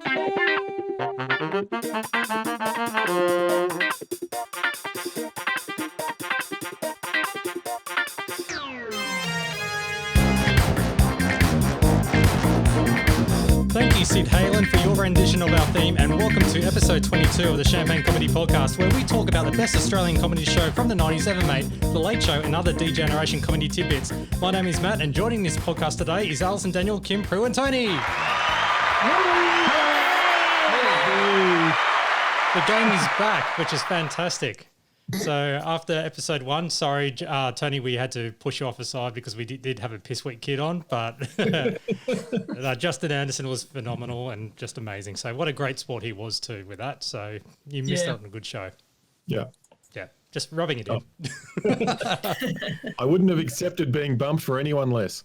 Thank you, Sid Halen, for your rendition of our theme, and welcome to episode 22 of the Champagne Comedy Podcast, where we talk about the best Australian comedy show from the 90s ever made, The Late Show, and other D-Generation comedy tidbits. My name is Matt, and joining this podcast today is Alison, Daniel, Kim, Prue, and Tony. The game is back, which is fantastic. So after episode 1, sorry, Tony, we had to push you off aside because we did have a piss week kid on, but Justin Anderson was phenomenal and just amazing. So what a great sport he was too with that. So you missed out on a good show. Yeah. Yeah, just rubbing it in. I wouldn't have accepted being bumped for anyone less.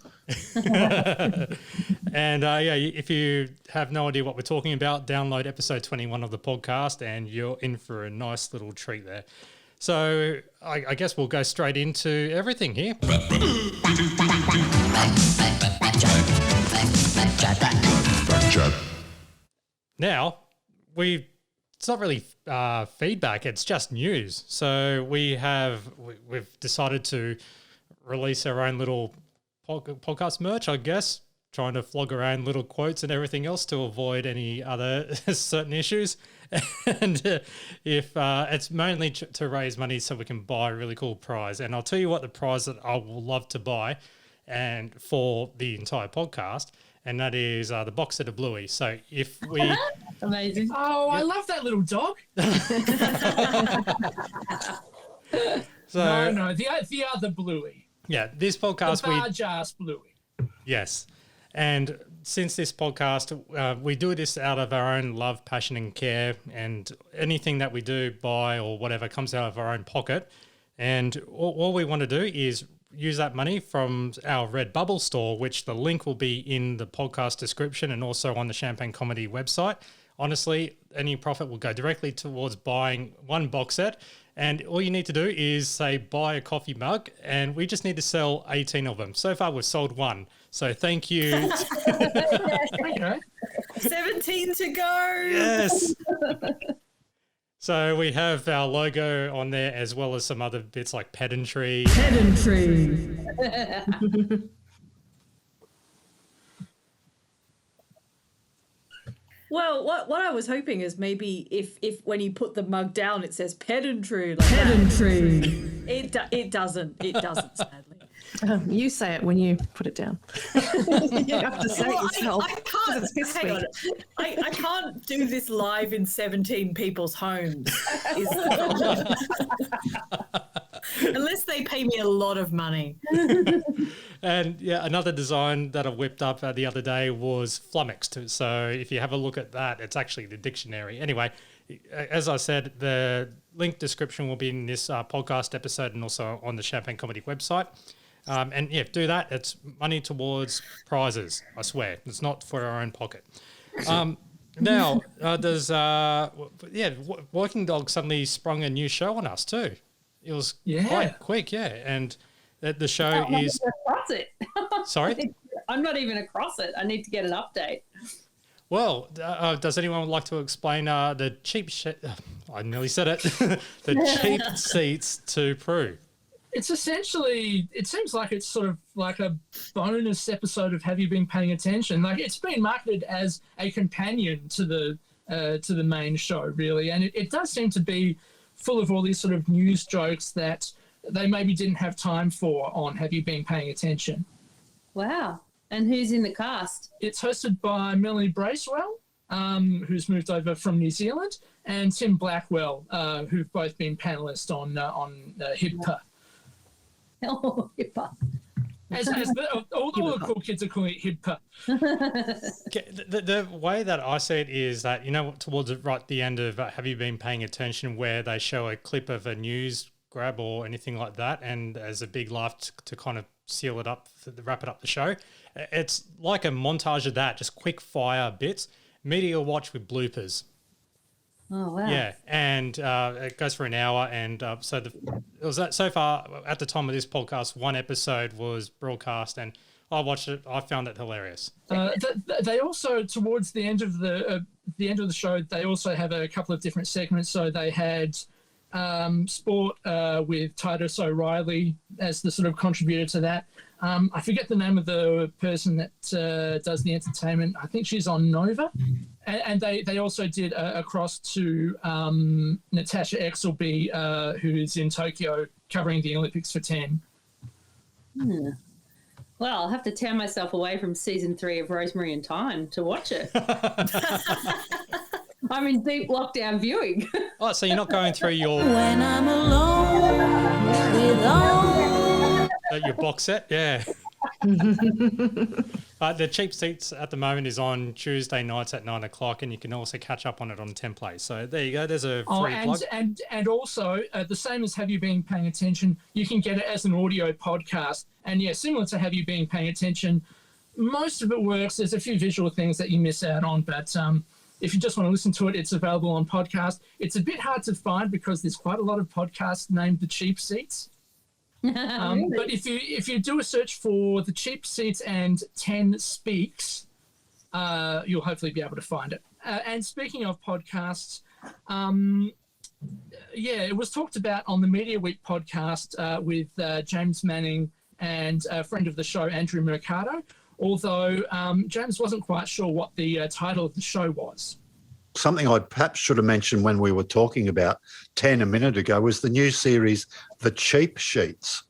And if you have no idea what we're talking about, download episode 21 of the podcast and you're in for a nice little treat there. So I guess we'll go straight into everything here. Now, it's not really feedback, it's just news. So we've decided to release our own little podcast merch, I guess, trying to flog around little quotes and everything else to avoid any other certain issues. And if it's mainly to raise money so we can buy a really cool prize. And I'll tell you what the prize that I will love to buy and for the entire podcast, and that is the box set of Bluey. So if we... Amazing. Oh, I love that little dog. No, the other Bluey. Yeah, this podcast... The large-ass Bluey. Yes. And since this podcast, we do this out of our own love, passion and care, and anything that we do, buy or whatever, comes out of our own pocket. And all we want to do is use that money from our Redbubble store, which the link will be in the podcast description and also on the Champagne Comedy website. Honestly, any profit will go directly towards buying one box set. And all you need to do is say, buy a coffee mug, and we just need to sell 18 of them. So far, we've sold one. So thank you. 17 to go. Yes. So we have our logo on there as well as some other bits like pedantry. Well, what I was hoping is maybe if when you put the mug down it says pedantry. It doesn't sadly. You say it when you put it down. You have to say it yourself. I can't do this live in 17 people's homes. Unless they pay me a lot of money. And yeah, another design that I whipped up the other day was flummoxed. So if you have a look at that, it's actually the dictionary. Anyway, as I said, the link description will be in this podcast episode and also on the Champagne Comedy website. And yeah, do that. It's money towards prizes, I swear. It's not for our own pocket. Now, there's, Working Dog suddenly sprung a new show on us too. It was quite quick, and the show is... Across it. Sorry? I'm not even across it. I need to get an update. Well, does anyone like to explain the cheap... I nearly said it. The cheap seats to Prue. It's essentially, it seems like it's sort of like a bonus episode of Have You Been Paying Attention? Like it's been marketed as a companion to the main show, really. And it does seem to be full of all these sort of news jokes that they maybe didn't have time for on Have You Been Paying Attention? Wow. And who's in the cast? It's hosted by Melanie Bracewell, who's moved over from New Zealand, and Tim Blackwell, who've both been panellists on HIPPA. Oh, HIPPA. All the cool kids are calling it HIPPA. The way that I see it is that, towards the end of Have You Been Paying Attention, where they show a clip of a news grab or anything like that, and as a big laugh to kind of seal it up, wrap it up the show. It's like a montage of that, just quick fire bits, media watch with bloopers. Oh, wow. Yeah, and it goes for an hour, and so far at the time of this podcast, one episode was broadcast, and I watched it. I found it hilarious. They also, towards the end of the the end of the show, they also have a couple of different segments. So they had sport with Titus O'Reilly as the sort of contributor to that. I forget the name of the person that does the entertainment. I think she's on Nova. And they also did a cross to Natasha Exelby, who's in Tokyo covering the Olympics for 10. Well, I'll have to tear myself away from season 3 of Rosemary and Thyme to watch it. I'm in deep lockdown viewing. Oh, so you're not going through your When I'm alone with all your box set? Yeah. The Cheap Seats at the moment is on Tuesday nights at 9 o'clock, and you can also catch up on it on Template. So there you go. There's a free plug. And also, the same as Have You Been Paying Attention, you can get it as an audio podcast. And yeah, similar to Have You Been Paying Attention, most of it works. There's a few visual things that you miss out on, but if you just want to listen to it, it's available on podcast. It's a bit hard to find because there's quite a lot of podcasts named The Cheap Seats. Really? But if you do a search for The Cheap Seats and 10 Speaks, you'll hopefully be able to find it. And speaking of podcasts, it was talked about on the Media Week podcast with James Manning and a friend of the show, Andrew Mercado, although James wasn't quite sure what the title of the show was. Something I perhaps should have mentioned when we were talking about 10 a minute ago was the new series, The Cheap Sheets.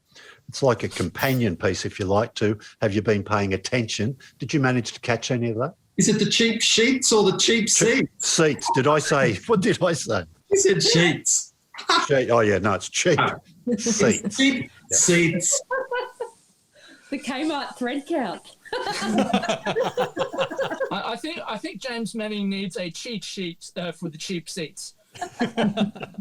It's like a companion piece, if you like to. Have you been paying attention? Did you manage to catch any of that? Is it the cheap sheets or the cheap seats? Seats. Did I say? What did I say? You said sheets. Oh, yeah, no, it's cheap. It's Seats. cheap seats. The Kmart thread count. I think James Manning needs a cheat sheet for The Cheap Seats.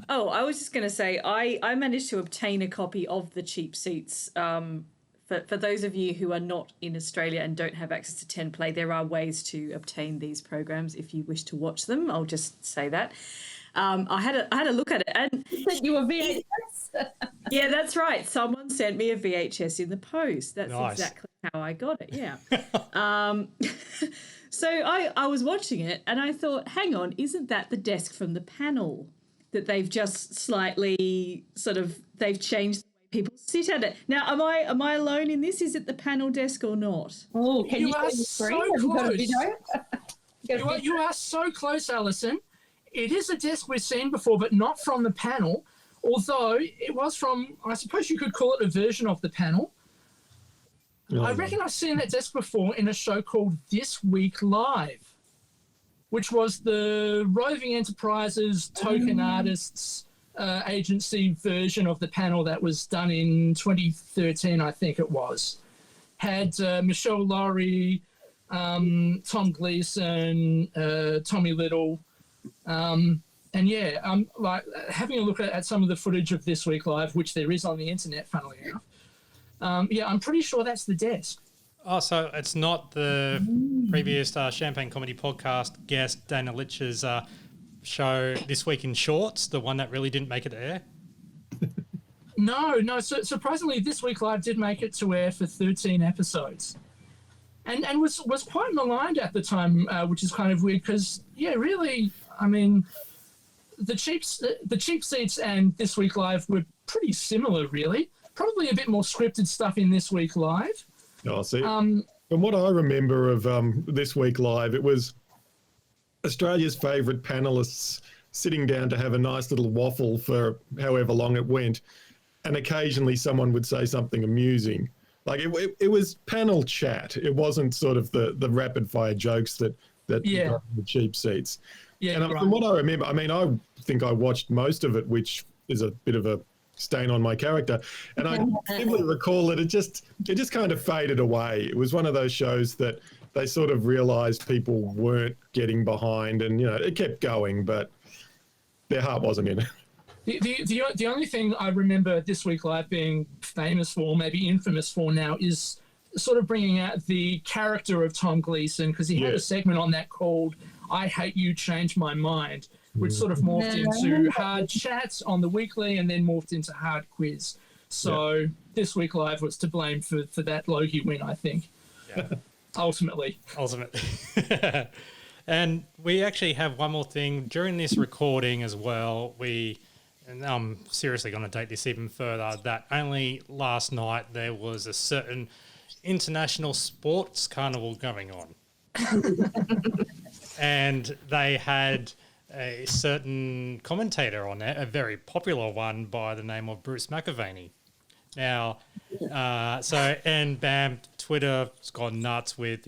Oh, I was just going to say, I managed to obtain a copy of The Cheap Seats. For those of you who are not in Australia and don't have access to 10 Play, there are ways to obtain these programs if you wish to watch them. I'll just say that. I had a look at it, and You were VHS. yeah, that's right. Someone sent me a VHS in the post. That's Nice. exactly how I got it. Yeah. So I was watching it and I thought, hang on, isn't that the desk from the panel that they've just slightly they've changed the way people sit at it? Now, am I alone in this? Is it the panel desk or not? Oh, can you are show the screen? so Have you got a close. video? You are so close, Alison. It is a desk we've seen before, but not from the panel, although it was from, I suppose you could call it a version of the panel. I reckon I've seen that desk before in a show called This Week Live, which was the Roving Enterprises Token Artists agency version of the panel that was done in 2013, I think it was. Had Michelle Laurie, Tom Gleeson, Tommy Little, and yeah, like having a look at some of the footage of This Week Live, which there is on the internet, funnily enough. I'm pretty sure that's the desk. Oh, so it's not the previous Champagne Comedy Podcast guest Dana Litch's show This Week in Shorts, the one that really didn't make it to air? No. So, surprisingly, This Week Live did make it to air for 13 episodes, and was quite maligned at the time, which is kind of weird because, yeah, really, I mean, the cheap Seats and This Week Live were pretty similar, really. Probably a bit more scripted stuff in This Week Live. Oh, see, from what I remember of This Week Live, it was Australia's favourite panellists sitting down to have a nice little waffle for however long it went, and occasionally someone would say something amusing. Like it was panel chat. It wasn't sort of the rapid fire jokes that Yeah. got the Cheap Seats. Yeah, And right. from what I remember, I mean, I think I watched most of it, which is a bit of a stain on my character. And I simply recall that it just kind of faded away. It was one of those shows that they sort of realised people weren't getting behind, and it kept going, but their heart wasn't in it. The only thing I remember This Week Live being famous for, maybe infamous for now, is sort of bringing out the character of Tom Gleeson, because he had a segment on that called I Hate You, Change My Mind, which sort of morphed into Hard Chats on the weekly and then morphed into Hard Quiz. So This Week Live was to blame for that Logie win, I think, ultimately. And we actually have one more thing during this recording as well. And I'm seriously going to take this even further, that only last night there was a certain international sports carnival going on. And they had a certain commentator on it, a very popular one by the name of Bruce McAvaney. Now, and bam, Twitter's gone nuts with,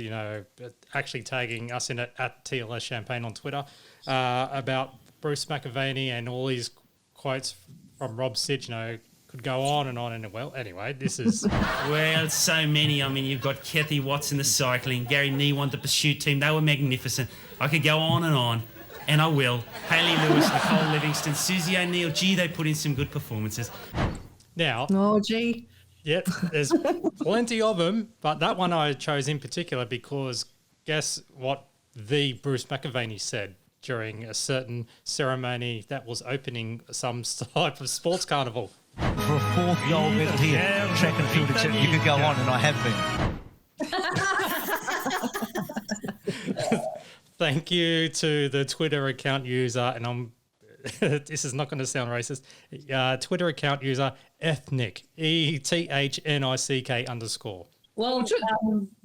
actually tagging us in it at TLS Champagne on Twitter about Bruce McAvaney and all his quotes from Rob Sid, could go on and on. And well, anyway, this is... Well, so many. I mean, you've got Kathy Watts in the cycling, Gary Newon, the pursuit team. They were magnificent. I could go on, and I will. Hayley Lewis, Nicole Livingston, Susie O'Neill. Gee, they put in some good performances. Now... Oh, gee. Yep, there's plenty of them, but that one I chose in particular because guess what the Bruce McAvaney said during a certain ceremony that was opening some type of sports carnival. For a fourth-year-old medal here, track and field, etc. You could go on, and I have been. Thank you to the Twitter account user, and this is not going to sound racist. Twitter account user Ethnic ETHNICK _. Well,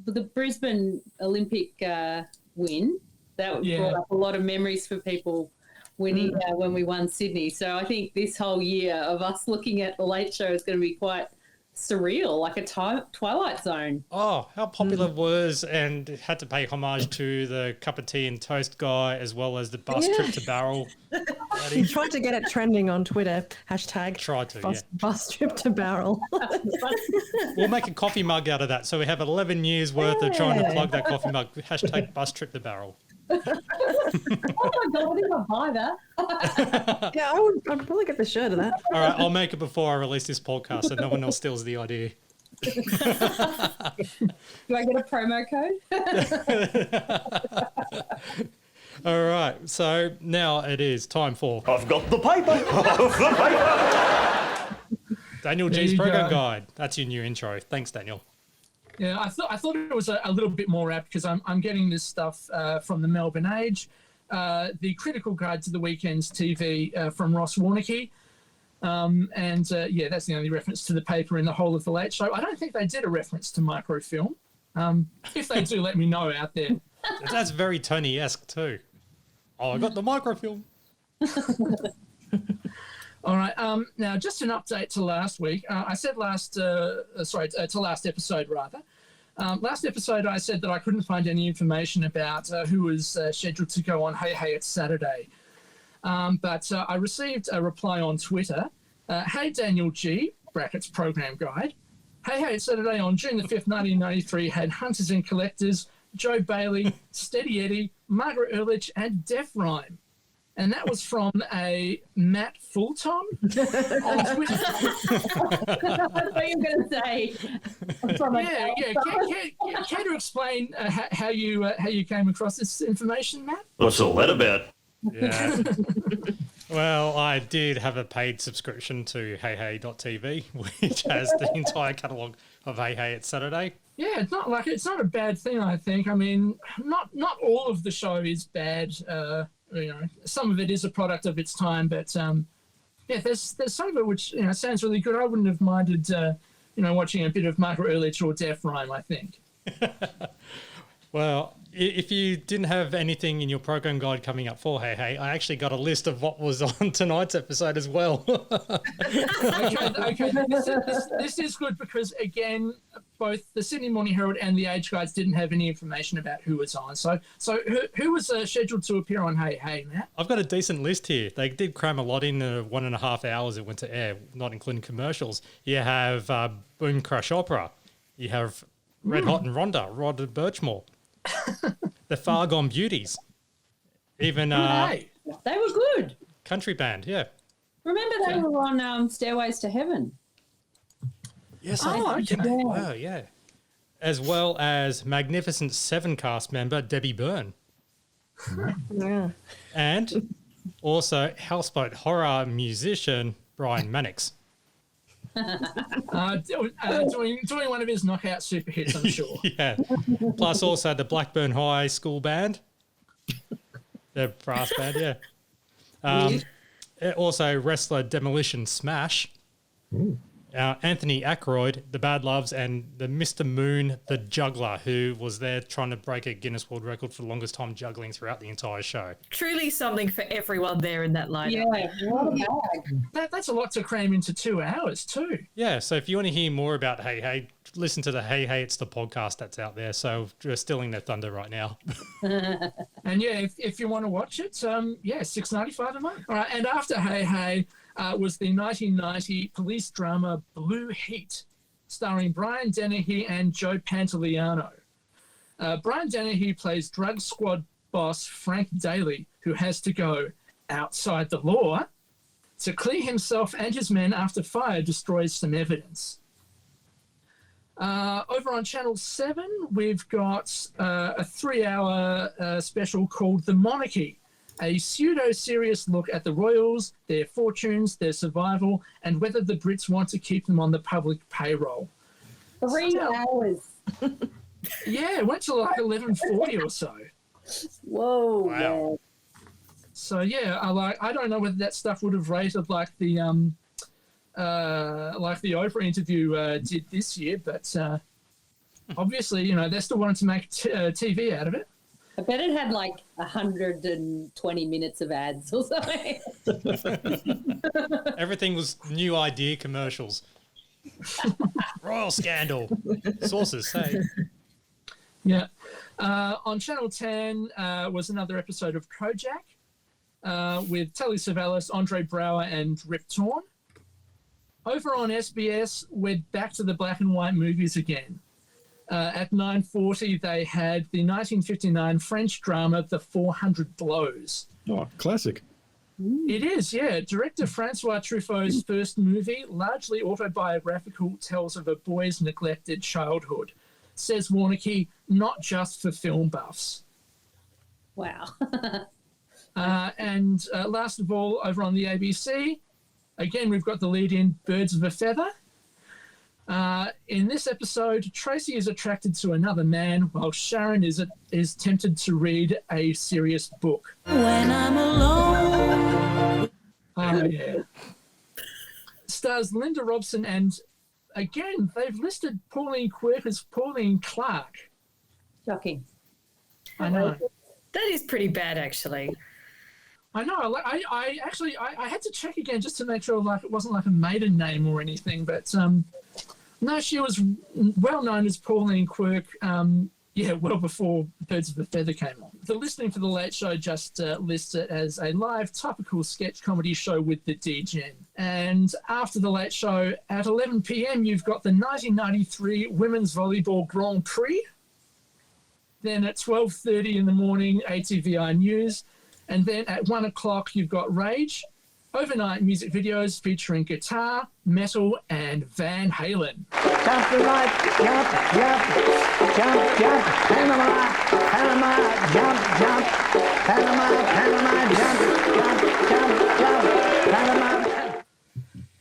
the Brisbane Olympic win, that brought up a lot of memories for people winning when we won Sydney. So I think this whole year of us looking at the Late Show is going to be quite surreal, like a Twilight Zone. Oh, how popular it was, and had to pay homage to the cup of tea and toast guy as well as the bus trip to Barrel. You tried to get it trending on Twitter. Hashtag bus trip to Barrel. We'll make a coffee mug out of that. So we have 11 years worth of trying to plug that coffee mug. Hashtag bus trip to Barrel. Oh my God, I think I'll buy that. Yeah, I'd probably get the shirt of that. All right, I'll make it before I release this podcast so no one else steals the idea. Do I get a promo code? All right, so now it is time for... I've got the paper! Daniel G's program guide. That's your new intro. Thanks, Daniel. Yeah, I thought it was a little bit more apt because I'm getting this stuff from the Melbourne Age, the Critical Guide to the Weekend's TV from Ross Warneke. That's the only reference to the paper in the whole of the Late Show. I don't think they did a reference to microfilm. If they do, let me know out there. That's very Tony-esque too. Oh, I got the microfilm. All right. Now, just an update to last week. I said to last episode, rather. Last episode, I said that I couldn't find any information about who was scheduled to go on Hey Hey It's Saturday. But I received a reply on Twitter. Hey, Daniel G, brackets program guide. Hey Hey It's Saturday on June the 5th, 1993 had Hunters and Collectors, Joe Bailey, Steady Eddie, Margaret Ehrlich, and Def Rhyme. And that was from a Matt Fulton on Twitter. That's what you're going to say. Care to explain how you came across this information, Matt? What's all that about? Yeah. Well, I did have a paid subscription to HeyHey.tv, which has the entire catalogue of Hey Hey It's Saturday. Yeah, it's not a bad thing, I think. I mean, not all of the show is bad. Some of it is a product of its time, but there's some of it which sounds really good. I wouldn't have minded watching a bit of Margaret Ehrlich or Def Rhyme, I think. Well, if you didn't have anything in your program guide coming up for Hey Hey, I actually got a list of what was on tonight's episode as well. Okay. This is good because, again, both the Sydney Morning Herald and the Age Guides didn't have any information about who was on. So who was scheduled to appear on Hey Hey, Matt? I've got a decent list here. They did cram a lot in the 1.5 hours it went to air, not including commercials. You have Boom Crush Opera. You have Red Hot and Rhonda, Rod Birchmore. The Far Gone Beauties. Even they were good. Country band, yeah. Remember they were on Stairways to Heaven. Yes, I think they were, yeah. As well as Magnificent Seven cast member Debbie Byrne. Yeah. And also Houseboat horror musician Brian Mannix. Doing one of his knockout super hits, I'm sure. Yeah. Plus also the Blackburn High School Band. The brass band, yeah. Also, wrestler Demolition Smash. Anthony Aykroyd, the Bad Loves, and the Mr. Moon, the juggler, who was there trying to break a Guinness World Record for the longest time juggling throughout the entire show. Truly something for everyone there in that lineup. Yeah, what a bag. That's a lot to cram into 2 hours too. Yeah, so if you want to hear more about Hey Hey, listen to the Hey Hey, it's the podcast that's out there. So we're stealing their thunder right now. And yeah, if you want to watch it, $6.95 a month. All right, and after Hey Hey was the 1990 police drama Blue Heat, starring Brian Dennehy and Joe Pantoliano. Brian Dennehy plays drug squad boss Frank Daly, who has to go outside the law to clear himself and his men after fire destroys some evidence. Over on Channel 7, we've got a 3-hour special called The Monarchy, a pseudo-serious look at the royals, their fortunes, their survival, and whether the Brits want to keep them on the public payroll. 3 hours. Yeah, it went to like 11:40 or so. Whoa. Wow. So yeah, I don't know whether that stuff would have rated like the Oprah interview did this year, but obviously, they still wanted to make TV out of it. I bet it had like 120 minutes of ads or something. Everything was new idea commercials. Royal scandal. Sources say. Yeah. On Channel 10 was another episode of Kojak with Telly Savalas, Andre Braugher, and Rip Torn. Over on SBS, we're back to the black and white movies again. At 9:40, they had the 1959 French drama The 400 Blows. Oh, classic. It is, yeah. Director Francois Truffaut's first movie, largely autobiographical, tells of a boy's neglected childhood. Says Warneke, not just for film buffs. Wow. And last of all, over on the ABC, again, we've got the lead-in Birds of a Feather. In this episode, Tracy is attracted to another man while Sharon is tempted to read a serious book. When I'm alone. Oh, yeah. Stars Linda Robson, and again, they've listed Pauline Quirk as Pauline Clark. Shocking. I know. That is pretty bad, actually. I know. I actually had to check again just to make sure it wasn't like a maiden name or anything, but no, she was well known as Pauline Quirk. Well before Birds of a Feather came on. The listing for The Late Show just lists it as a live topical sketch comedy show with the DGen. And after The Late Show, at 11 p.m, you've got the 1993 Women's Volleyball Grand Prix. Then at 12:30 in the morning, ATVI News. And then at 1 o'clock, you've got Rage, overnight music videos featuring guitar, metal, and Van Halen. Jump the right, jump, jump, jump, jump, Panama, Panama, jump, jump, Panama, Panama, jump, jump, jump, Panama.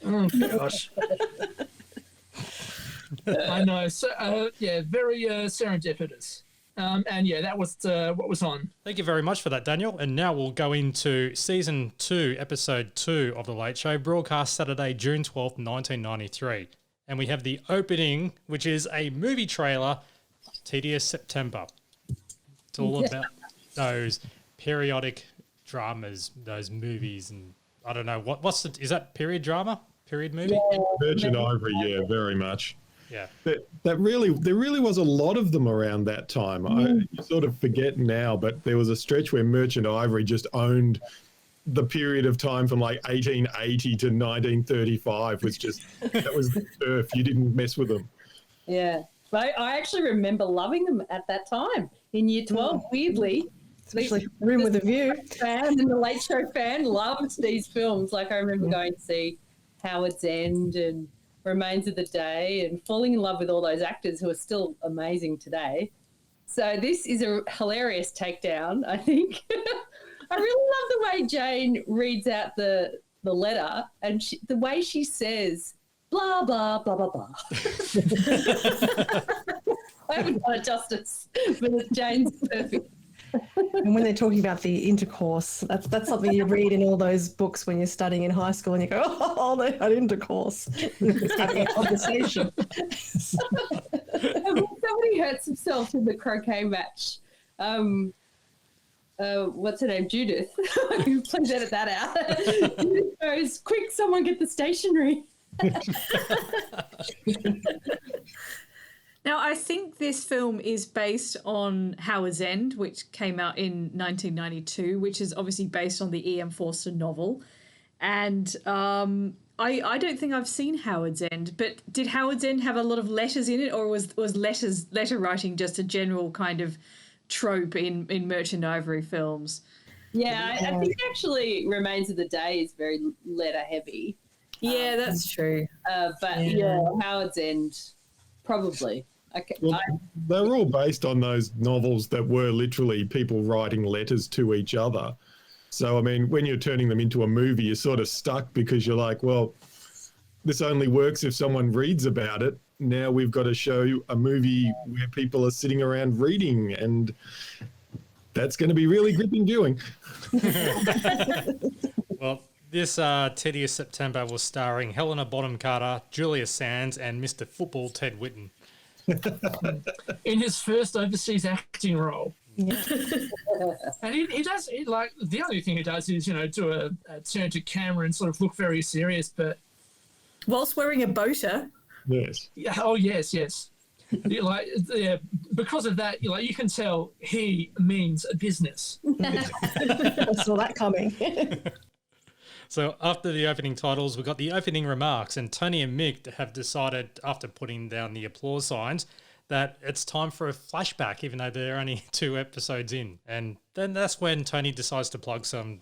Oh, gosh. I know. So, very serendipitous. And yeah, that was what was on. Thank you very much for that, Daniel. And now we'll go into Season 2, Episode 2 of The Late Show, broadcast Saturday, June 12th, 1993. And we have the opening, which is a movie trailer, Tedious September. It's all about those periodic dramas, those movies, and I don't know, is that period drama? Period movie? Yeah. Merchant Ivory, yeah, very much. Yeah, there really was a lot of them around that time. I sort of forget now, but there was a stretch where Merchant Ivory just owned the period of time from like 1880 to 1935. That was the turf. You didn't mess with them. Yeah, but I actually remember loving them at that time in Year 12. Weirdly, especially Room with a View fan and the Late Show fan loved these films. Like I remember going to see Howard's End and Remains of the Day and falling in love with all those actors who are still amazing today. So this is a hilarious takedown, I think. I really love the way Jane reads out the letter and the way she says, blah, blah, blah, blah, blah. I haven't done it justice, but Jane's perfect. And when they're talking about the intercourse, that's something you read in all those books when you're studying in high school, and you go, "Oh, they had intercourse." It's having a conversation. Somebody hurts themselves in the croquet match. What's her name? Judith. Please edit that out. Judith goes, "Quick, someone get the stationery." Now, I think this film is based on Howard's End, which came out in 1992, which is obviously based on the E.M. Forster novel. And I don't think I've seen Howard's End, but did Howard's End have a lot of letters in it, or was letter writing just a general kind of trope in Merchant Ivory films? Yeah, I think actually Remains of the Day is very letter heavy. Yeah, that's true. But Howard's End, probably. Okay. Well, they were all based on those novels that were literally people writing letters to each other. So, I mean, when you're turning them into a movie, you're sort of stuck because you're like, well, this only works if someone reads about it. Now we've got to show a movie where people are sitting around reading, and that's going to be really gripping viewing. Well, this tedious September was starring Helena Bonham Carter, Julia Sands, and Mr. Football Ted Whitten. In his first overseas acting role. Yeah. And he does, like, the only thing he does is, do a turn to camera and sort of look very serious, but... Whilst wearing a boater. Yes. Yeah, oh, yes. Because of that, you can tell he means business. I saw that coming. So after the opening titles, we got the opening remarks, and Tony and Mick have decided, after putting down the applause signs, that it's time for a flashback, even though they're only 2 episodes in. And then that's when Tony decides to plug some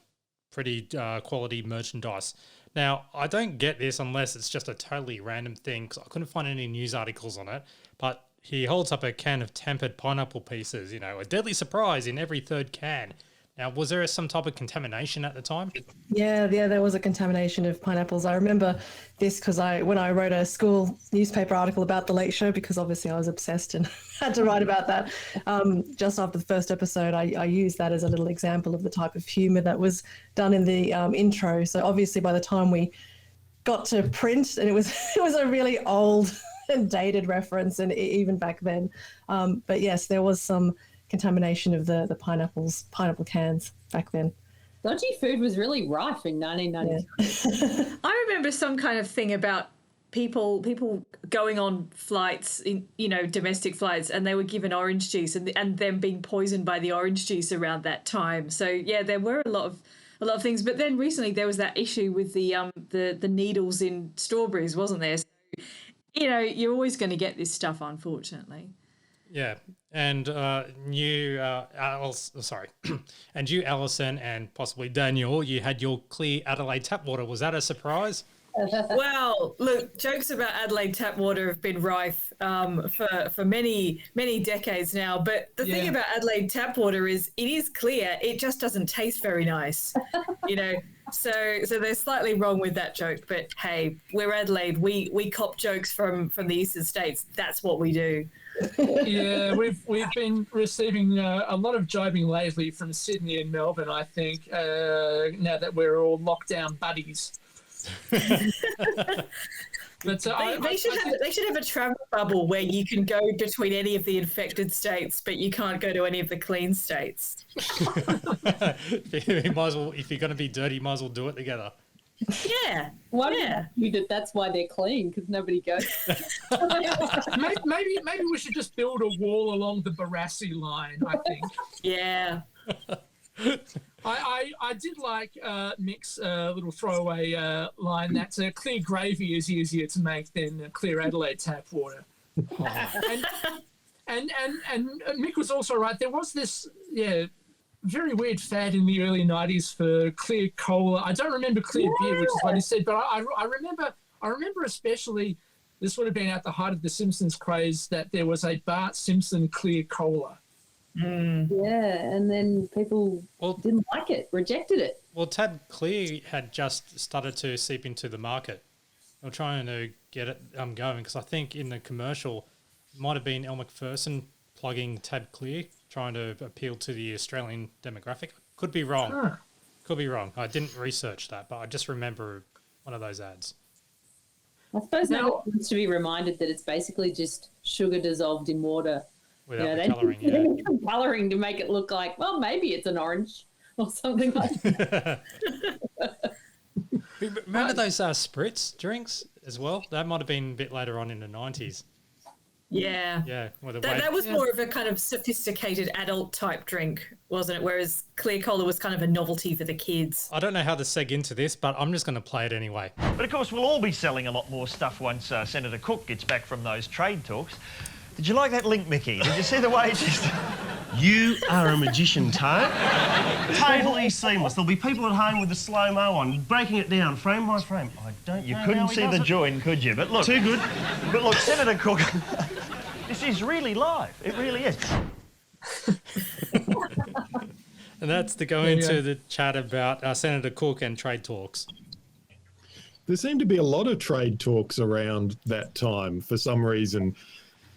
pretty quality merchandise. Now, I don't get this unless it's just a totally random thing, because I couldn't find any news articles on it, but he holds up a can of tempered pineapple pieces, a deadly surprise in every 3rd can. Now, was there some type of contamination at the time? Yeah, there was a contamination of pineapples. I remember this because when I wrote a school newspaper article about The Late Show, because obviously I was obsessed and had to write about that. Just after the first episode, I used that as a little example of the type of humour that was done in the intro. So obviously by the time we got to print, and it was a really old and dated reference, and even back then. But yes, there was some contamination of the pineapple cans back then. Dodgy food was really rife in 1992. I remember some kind of thing about people going on flights, in domestic flights, and they were given orange juice, and them being poisoned by the orange juice around that time. So yeah, there were a lot of things. But then recently there was that issue with the needles in strawberries, wasn't there? So, you're always going to get this stuff, unfortunately. Yeah, and you, and you, Alison, and possibly Daniel, you had your clear Adelaide tap water. Was that a surprise? Well, look, jokes about Adelaide tap water have been rife for many, many decades now. But the thing about Adelaide tap water is it is clear. It just doesn't taste very nice, So they're slightly wrong with that joke. But hey, we're Adelaide. We cop jokes from the eastern states. That's what we do. Yeah, we've been receiving a lot of jibing lately from Sydney and Melbourne, I think, now that we're all lockdown buddies. But they should have a travel bubble where you can go between any of the infected states, but you can't go to any of the clean states. You might as well, if you're going to be dirty, you might as well do it together. Yeah. That's why they're clean, because nobody goes. maybe we should just build a wall along the Barassi line, I think. Yeah. I did like Mick's little throwaway line that clear gravy is easier to make than clear Adelaide tap water. And Mick was also right. There was this very weird fad in the early 90s for clear cola. I don't remember clear beer, which is what he said, but I remember especially, this would have been at the height of the Simpsons craze, that there was a Bart Simpson clear cola. Yeah, and then people didn't like it, rejected it. Well, Tab Clear had just started to seep into the market. They were trying to get it going, because I think in the commercial, it might have been Elle Macpherson plugging Tab Clear. trying to appeal to the Australian demographic. Could be wrong. Huh. Could be wrong. I didn't research that, but I just remember one of those ads. I suppose now wants to be reminded that it's basically just sugar dissolved in water. Without the colouring, yeah. They need some colouring to make it look like, well, maybe it's an orange or something like that. Remember those spritz drinks as well? That might have been a bit later on in the 90s. Yeah. Yeah. That was more of a kind of sophisticated adult type drink, wasn't it? Whereas Clear Cola was kind of a novelty for the kids. I don't know how to seg into this, but I'm just going to play it anyway. But of course, we'll all be selling a lot more stuff once Senator Cook gets back from those trade talks. Did you like that link, Mickey? Did you see the way it just... You are a magician, Tone. Totally seamless. There'll be people at home with the slow-mo on, breaking it down frame by frame. I don't You know couldn't how he see does the it. join, could you? But look... Too good. But look, Senator Cook... This is really live. It really is. And that's to go into the chat about Senator Cook and trade talks. There seemed to be a lot of trade talks around that time for some reason.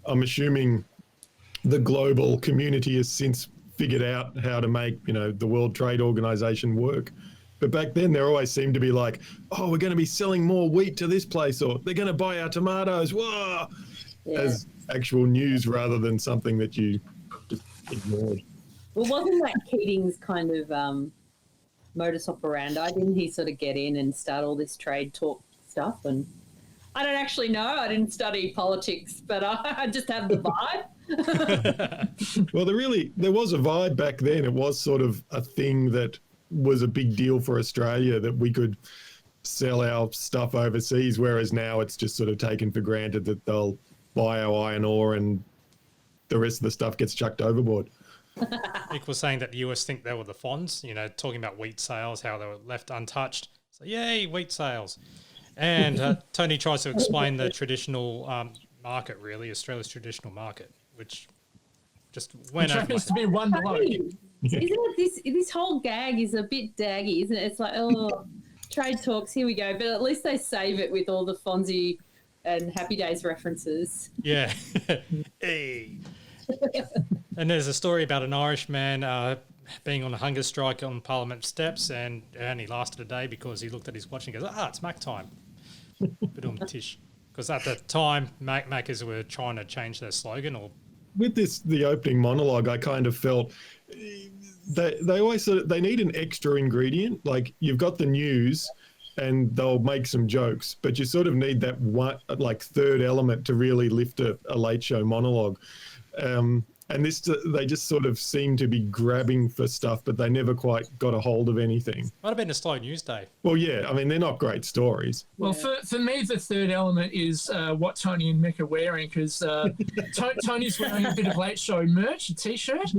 I'm assuming the global community has since figured out how to make, the World Trade Organization work. But back then, there always seemed to be like, oh, we're going to be selling more wheat to this place, or they're going to buy our tomatoes, whoa, as actual news rather than something that you just ignored. Well, wasn't that Keating's kind of modus operandi? Didn't he sort of get in and start all this trade talk stuff? And I don't actually know. I didn't study politics, but I just have the vibe. Well, there was a vibe back then. It was sort of a thing that was a big deal for Australia, that we could sell our stuff overseas, whereas now it's just sort of taken for granted that they'll buy our iron ore and the rest of the stuff gets chucked overboard. Nick was saying that the US think they were the Fonz, talking about wheat sales, how they were left untouched. So, yay, wheat sales. And Tony tries to explain the traditional market, really, Australia's traditional market, which just went Which over. happens to be one below. Isn't it this whole gag is a bit daggy, isn't it? It's like, oh, trade talks, here we go. But at least they save it with all the Fonzie and Happy Days references. Yeah. Hey. And there's a story about an Irish man being on a hunger strike on Parliament steps, and it only lasted a day because he looked at his watch and goes, it's Mac time. Tish. Because at the time, Maccas were trying to change their slogan. Or With the opening monologue, I kind of felt they always they need an extra ingredient. Like, you've got the news and they'll make some jokes, but you sort of need that one, like, third element to really lift a late show monologue. And they just sort of seem to be grabbing for stuff, but they never quite got a hold of anything. Might have been a slow news day. Well, yeah, I mean, they're not great stories. Well, for me, the third element is what Tony and Mick are wearing, because Tony's wearing a bit of late show merch, a T-shirt,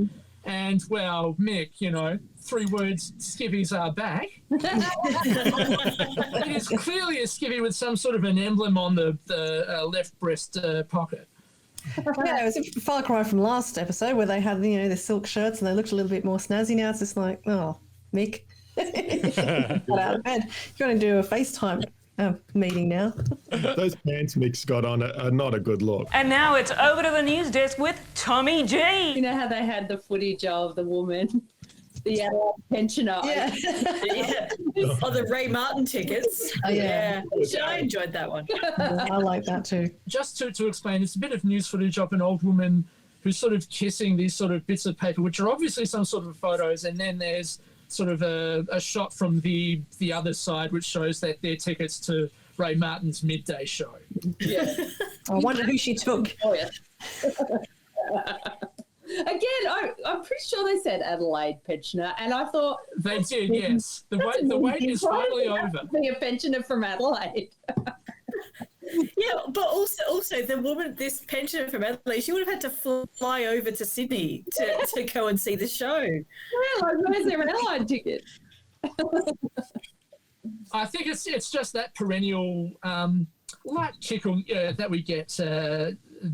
and, well, Mick, 3 words, skivvies are back. It is clearly a skivvy with some sort of an emblem on the left breast pocket. Yeah, it was a far cry from last episode where they had, the silk shirts and they looked a little bit more snazzy. Now it's just like, oh, Mick, get out of bed. You're going to do a FaceTime meeting now. Those pants Mick's got on are not a good look. And now it's over to the news desk with Tommy G. You know how they had the footage of the woman, the Adelaide pensioner? Yeah. Oh, the Ray Martin tickets. Oh, yeah. I enjoyed that one. I like that too. Just to explain, it's a bit of news footage of an old woman who's sort of kissing these sort of bits of paper, which are obviously some sort of photos, and then there's sort of a shot from the other side, which shows that they're tickets to Ray Martin's midday show. Yeah. I wonder who she took. Oh, yeah. Again, I'm pretty sure they said Adelaide pensioner, and I thought they did. Yes, the wait is finally over. Be a pensioner from Adelaide. Yeah, but also the woman, this pensioner from Adelaide, she would have had to fly over to Sydney to go and see the show. Yeah, like, where's their airline ticket? I think it's just that perennial light tickle that we get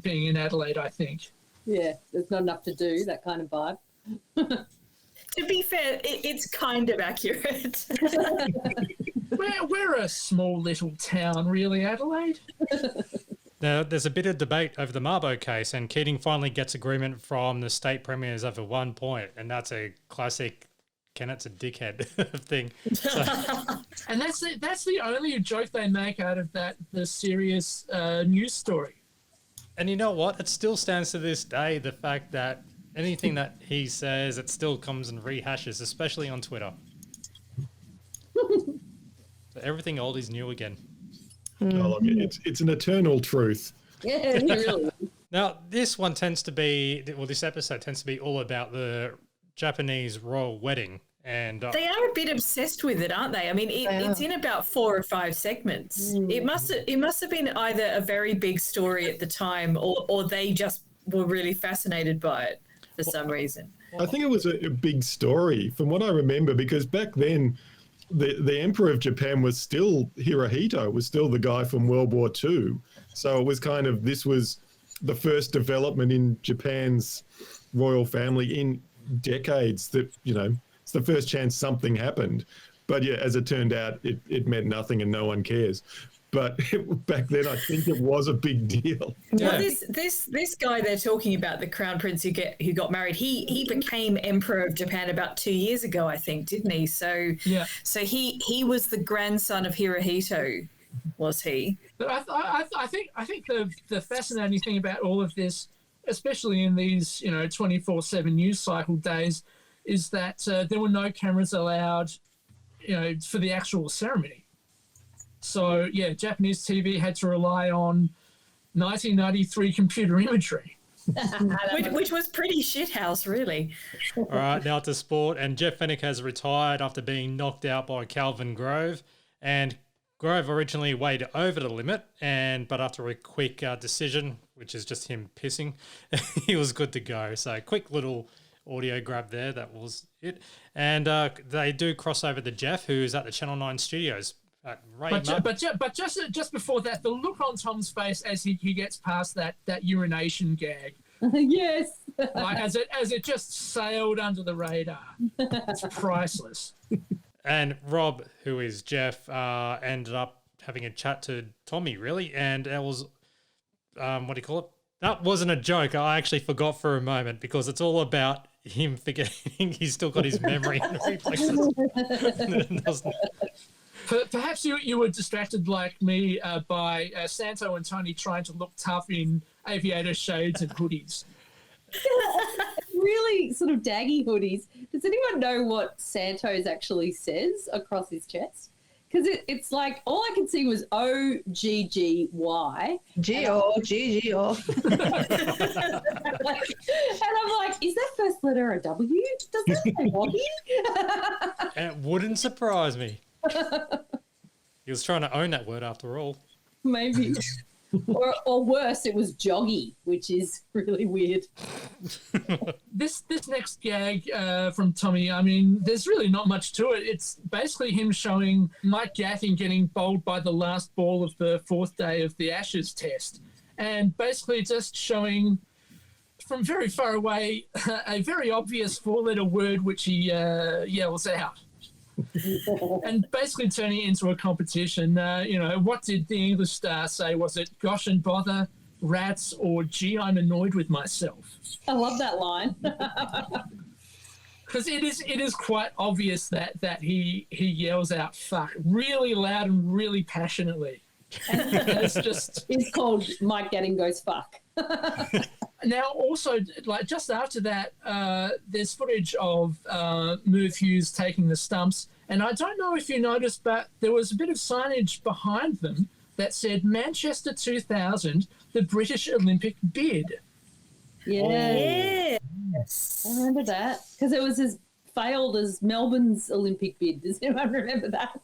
being in Adelaide, I think. Yeah, there's not enough to do, that kind of vibe. To be fair, it's kind of accurate. We're a small little town, really, Adelaide. Now, there's a bit of debate over the Mabo case, and Keating finally gets agreement from the state premiers over 1 point, and that's a classic Kennett's a dickhead thing. So, And that's the only joke they make out of the serious news story. and you know what? It still stands to this day, the fact that anything that he says, it still comes and rehashes, especially on Twitter. So everything old is new again. Oh, look, it's an eternal truth. Yeah, really. Now, this one tends to be, well, this episode tends to be all about the Japanese royal wedding. And They are a bit obsessed with it, aren't they? I mean, it's in about 4 or 5 segments. It must have been either a very big story at the time, or they just were really fascinated by it for some reason. I think it was a big story from what I remember, because back then the Emperor of Japan was still Hirohito, was still the guy from World War II. So it was kind of, this was the first development in Japan's royal family in decades that, you know, it's the first chance something happened. But yeah, as it turned out, it meant nothing and no one cares. But back then, I think it was a big deal. Well, this guy they're talking about, the crown prince who got married, he became emperor of Japan about 2 years ago, I think, didn't he? So yeah, so he was the grandson of Hirohito, was he? But I think the fascinating thing about all of this, especially in these 24/7 news cycle days, is that there were no cameras allowed, for the actual ceremony. So, yeah, Japanese TV had to rely on 1993 computer imagery. which was pretty shithouse, really. all right, now to sport. And Jeff Fennick has retired after being knocked out by Calvin Grove. And Grove originally weighed over the limit, but after a quick decision, which is just him pissing, he was good to go. So, quick little audio grab there. That was it. And they do cross over to Jeff, who's at the Channel 9 studios. But just before that, the look on Tom's face as he gets past that urination gag. Yes. Like as it just sailed under the radar. It's priceless. And Rob, who is Jeff, ended up having a chat to Tommy, really. And it was, what do you call it? That wasn't a joke. I actually forgot for a moment because it's all about him forgetting he's still got his memory and reflexes. Perhaps you were distracted like me by Santo and Tony trying to look tough in aviator shades and hoodies. Really sort of daggy hoodies. Does anyone know what Santos actually says across his chest? Because it's like, all I could see was O-G-G-Y. G-O. And I'm like, is that first letter a W? Does that say Woggy? And it wouldn't surprise me. He was trying to own that word after all. Maybe. Or worse, it was joggy, which is really weird. This next gag from Tommy, I mean, there's really not much to it. It's basically him showing Mike Gatting getting bowled by the last ball of the 4th day of the Ashes test. And basically just showing from very far away a very obvious 4-letter word which he yells out. And basically turning it into a competition. What did the English star say? Was it gosh and bother, rats, or gee, I'm annoyed with myself? I love that line. Because it is quite obvious that he yells out fuck really loud and really passionately. And it's called Mike Gatting Goes Fuck. Now, also, like just after that, there's footage of Merv Hughes taking the stumps, and I don't know if you noticed, but there was a bit of signage behind them that said Manchester 2000, the British Olympic bid. Yeah. Yes. I remember that because it was as failed as Melbourne's Olympic bid. Does anyone remember that?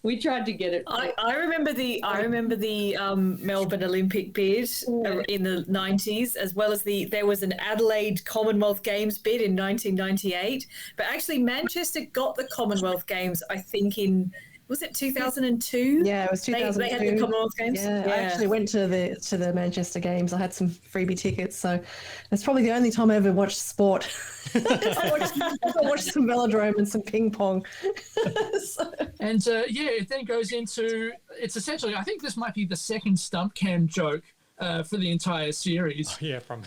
We tried to get it. I remember the Melbourne Olympic bid in the 90s, as well as there was an Adelaide Commonwealth Games bid in 1998. But actually, Manchester got the Commonwealth Games, I think, was it 2002? Yeah, it was 2002. They had the Commonwealth Games. Yeah, I actually went to the Manchester Games. I had some freebie tickets, so it's probably the only time I ever watched sport. I watched some velodrome and some ping pong. And it then goes into, it's essentially, I think this might be the second stump cam joke for the entire series. Yeah, from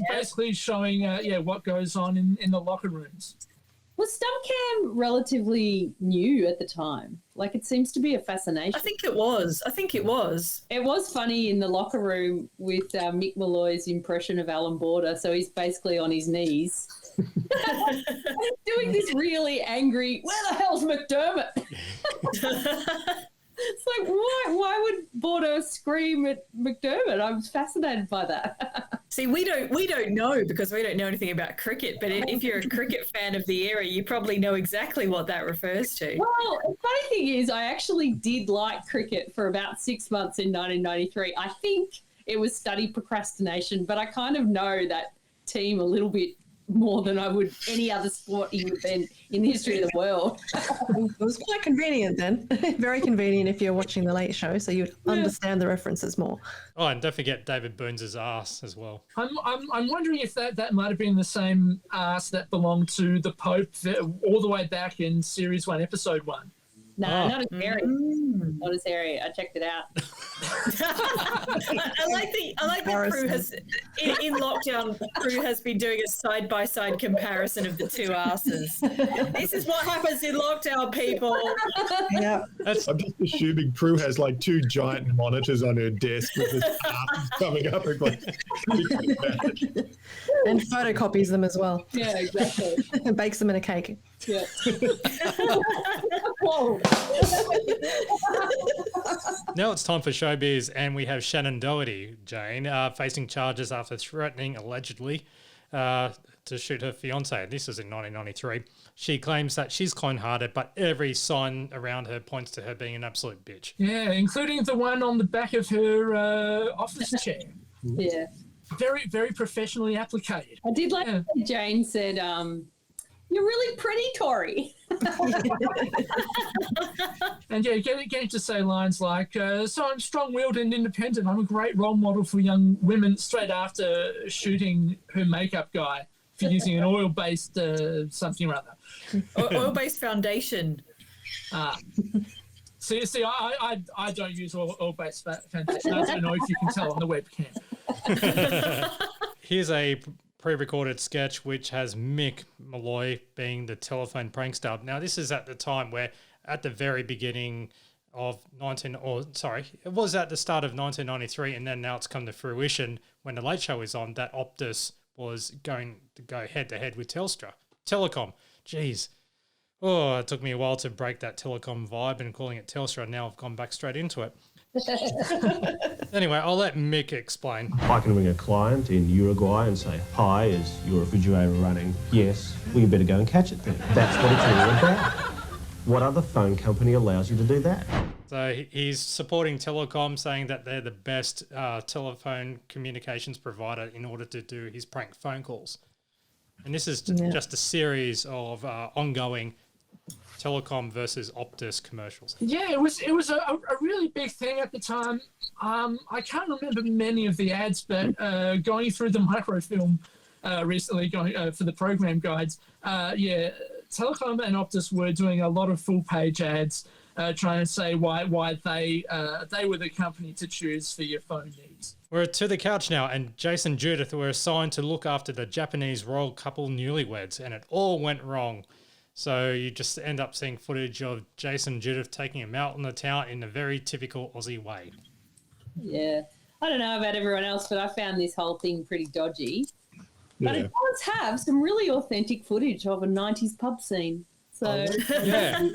basically showing what goes on in the locker rooms. Was Stumpcam relatively new at the time? Like, it seems to be a fascination. I think it was. It was funny in the locker room with Mick Malloy's impression of Alan Border. So he's basically on his knees doing this really angry, where the hell's McDermott? It's like, why would Border scream at McDermott? I was fascinated by that. See, we don't know because we don't know anything about cricket. But if you're a cricket fan of the era, you probably know exactly what that refers to. Well, the funny thing is, I actually did like cricket for about 6 months in 1993. I think it was study procrastination, but I kind of know that team a little bit more than I would any other sporting event in the history of the world. It was quite convenient then. Very convenient if you're watching The Late Show, so you'd understand the references more. Oh, and don't forget David Burns' ass as well. I'm wondering if that might have been the same ass that belonged to the Pope all the way back in Series 1, Episode 1. No, not as hairy. Not as hairy. I checked it out. I like that Prue has in lockdown. Prue has been doing a side-by-side comparison of the two asses. This is what happens in lockdown, people. Yeah, I'm just assuming Prue has like 2 giant monitors on her desk with his asses coming up and like, and photocopies them as well. Yeah, exactly. And bakes them in a cake. Yeah. Whoa. Now it's time for showbiz, and we have Shannon Doherty, Jane, facing charges after threatening, allegedly, to shoot her fiancé. This was in 1993. She claims that she's kind-hearted, but every sign around her points to her being an absolute bitch. Yeah, including the one on the back of her office chair. Yeah. Very, very professionally applicated. I did like that Jane said, you're really pretty, Tori. And yeah, getting to say lines like, so I'm strong-willed and independent. I'm a great role model for young women, straight after shooting her makeup guy for using an oil-based something or other. Oil-based foundation. See, I don't use oil-based foundation. I don't know if you can tell on the webcam. Here's a pre-recorded sketch which has Mick Malloy being the telephone prankster. Now, this is at the time where, at the very beginning of it was at the start of 1993, and then now it's come to fruition when The Late Show is on, that Optus was going to go head-to-head with Telstra. Telecom. Jeez. Oh, it took me a while to break that telecom vibe and calling it Telstra, and now I've gone back straight into it. Anyway, I'll let Mick explain. I can ring a client in Uruguay and say, hi, is your refrigerator running? Yes. Well, you better go and catch it then. That's what it's all about. What other phone company allows you to do that? So he's supporting Telecom, saying that they're the best telephone communications provider in order to do his prank phone calls. And this is just a series of ongoing Telecom versus Optus commercials. Yeah, it was a really big thing at the time. I can't remember many of the ads, but going through the microfilm recently, going for the program guides, Telecom and Optus were doing a lot of full page ads, trying to say why they were the company to choose for your phone needs. We're to the couch now, and Jason Judith were assigned to look after the Japanese royal couple newlyweds, and it all went wrong. So you just end up seeing footage of Jason Judith taking him out on the town in a very typical Aussie way. Yeah. I don't know about everyone else, but I found this whole thing pretty dodgy. But it does have some really authentic footage of a 90s pub scene. So yeah.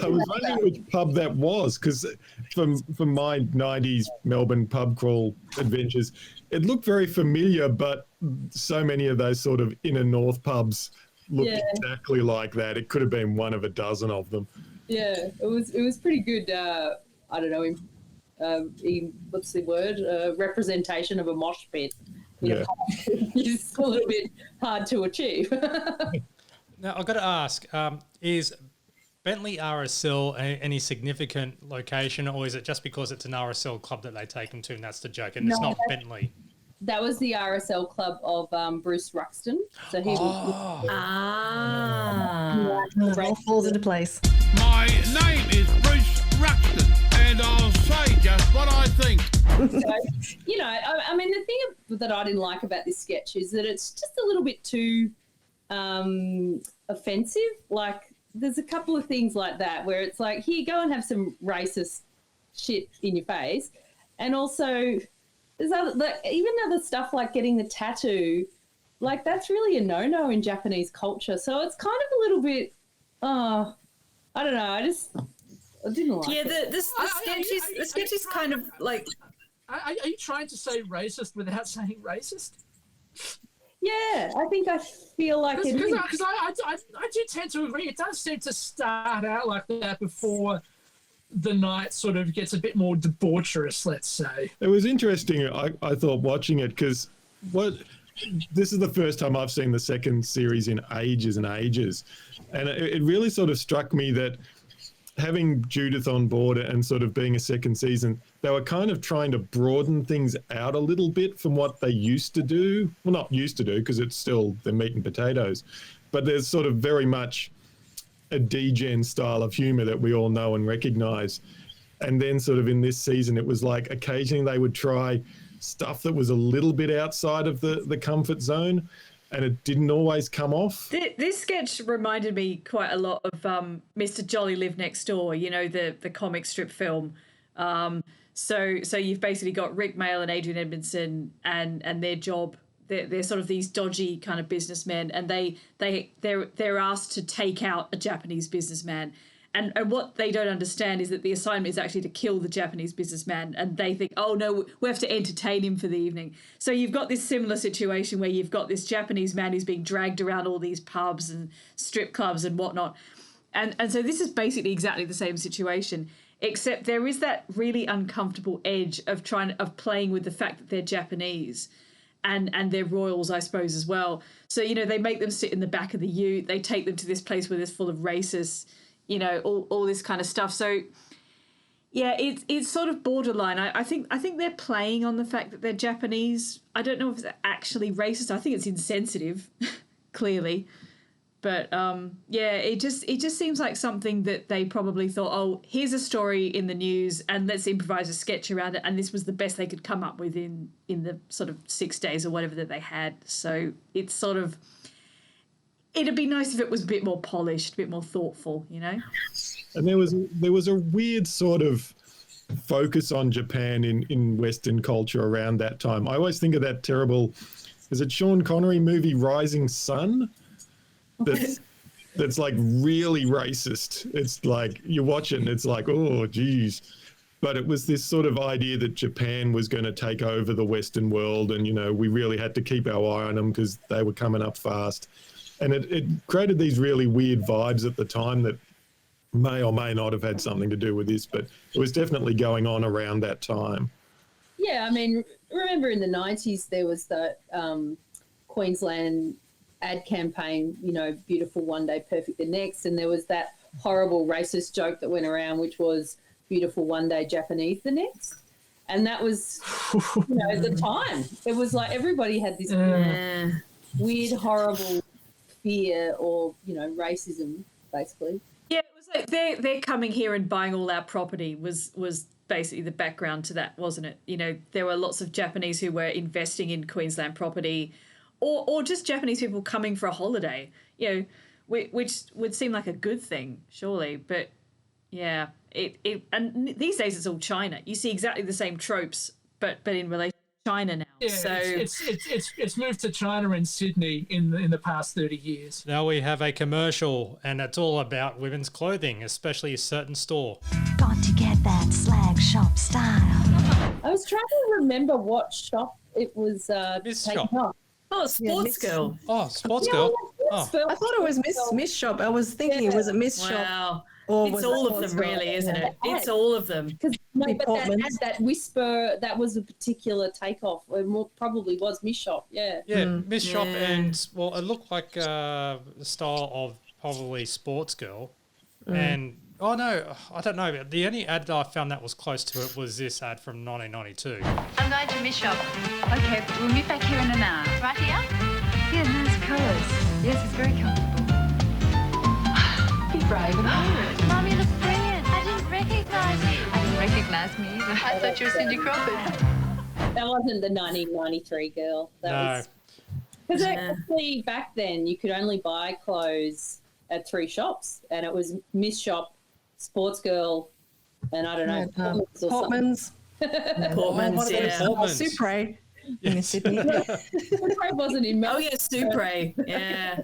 I was wondering which pub that was, because from my 90s Melbourne pub crawl adventures, it looked very familiar, but so many of those sort of inner north pubs looked exactly like that. It could have been one of a dozen of them. Yeah, it was pretty good. I don't know, in what's the word? Representation of a mosh pit. Yeah. It's a little bit hard to achieve. Now, I've got to ask, is Bentley RSL any significant location, or is it just because it's an RSL club that they take them to and that's the joke, and it's not Bentley? That was the RSL club of Bruce Ruxton. So he was. It all falls into place. My name is Bruce destruction. And I'll say just what I think. So, you know, I mean, the thing that I didn't like about this sketch is that it's just a little bit too offensive. Like, there's a couple of things like that where it's like, here, go and have some racist shit in your face. And also, there's even other stuff like getting the tattoo. Like, that's really a no-no in Japanese culture. So it's kind of a little bit, I don't know. I didn't like it. The sketch is kind of like... Are you trying to say racist without saying racist? Yeah, I feel like it is. Because I do tend to agree. It does seem to start out like that before the night sort of gets a bit more debaucherous, let's say. It was interesting, I thought, watching it, because this is the first time I've seen the second series in ages and ages. And it really sort of struck me that having Judith on board and sort of being a second season, they were kind of trying to broaden things out a little bit from what they used to do. Well, not used to do, because it's still the meat and potatoes. But there's sort of very much a D-Gen style of humour that we all know and recognise. And then sort of in this season, it was like occasionally they would try stuff that was a little bit outside of the comfort zone, and it didn't always come off. This sketch reminded me quite a lot of Mr. Jolly Lived Next Door, you know, the comic strip film. So you've basically got Rick Mayall and Adrian Edmondson and their job. They're sort of these dodgy kind of businessmen, and they're asked to take out a Japanese businessman. And what they don't understand is that the assignment is actually to kill the Japanese businessman, and they think, oh no, we have to entertain him for the evening. So you've got this similar situation where you've got this Japanese man who's being dragged around all these pubs and strip clubs and whatnot. And so this is basically exactly the same situation, except there is that really uncomfortable edge of playing with the fact that they're Japanese. And they're royals, I suppose, as well. So, you know, they make them sit in the back of the ute. They take them to this place where there's full of racists, you know, all this kind of stuff. So, yeah, it's sort of borderline. I think they're playing on the fact that they're Japanese. I don't know if it's actually racist. I think it's insensitive, clearly. But yeah, it just seems like something that they probably thought, oh, here's a story in the news and let's improvise a sketch around it. And this was the best they could come up with in the sort of 6 days or whatever that they had. So it's sort of, it'd be nice if it was a bit more polished, a bit more thoughtful, you know? And there was a weird sort of focus on Japan in Western culture around that time. I always think of that terrible, is it Sean Connery movie Rising Sun? That's like really racist. It's like you watch it and it's like, oh geez. But it was this sort of idea that Japan was going to take over the Western world, and you know, we really had to keep our eye on them because they were coming up fast. And it created these really weird vibes at the time that may or may not have had something to do with this, but it was definitely going on around that time. Yeah, I mean, remember in the 90s there was the Queensland ad campaign, you know, beautiful one day, perfect the next, and there was that horrible racist joke that went around, which was beautiful one day, Japanese the next. And that was, you know, at the time, it was like everybody had this weird, horrible fear or, you know, racism, basically. Yeah, it was like they're coming here and buying all our property was basically the background to that, wasn't it? You know, there were lots of Japanese who were investing in Queensland property, or just Japanese people coming for a holiday, you know, which would seem like a good thing, surely. But yeah, and these days it's all China. You see exactly the same tropes, but in relation to China now. Yeah, so it's moved to China and Sydney in the past 30 years. Now we have a commercial, and it's all about women's clothing, especially a certain store. Got to get that slag shop style. I was trying to remember what shop it was taken off. Oh, Sports Girl. Oh, Sports Girl. I thought it was Miss Shop. I was thinking, was it Miss Shop? Wow. Or It's was all it of them, Sports Girl? really, isn't it? Yeah. It's all of them. No, Big but Portmans. that Whisper, that was a particular takeoff. It probably was Miss Shop, yeah. Yeah, Miss Shop, and well, it looked like the style of probably Sports Girl, and oh no, I don't know. The only ad that I found that was close to it was this ad from 1992. I'm going to Miss Shop. Okay, we'll meet back here in an hour. Right here? Yeah, nice colours. Yes, it's very comfortable. Be brave and wear it. Mum, you look brilliant. I didn't recognise recognise me either. I thought you were Cindy Crawford. That wasn't the 1993 girl. That was because actually back then you could only buy clothes at 3 shops, and it was Miss Shop, Sports Girl, and I don't know, Portman's. Portman's, yeah. Supre in Sydney. Supre wasn't in Melbourne. Oh yeah, Supre. Yeah.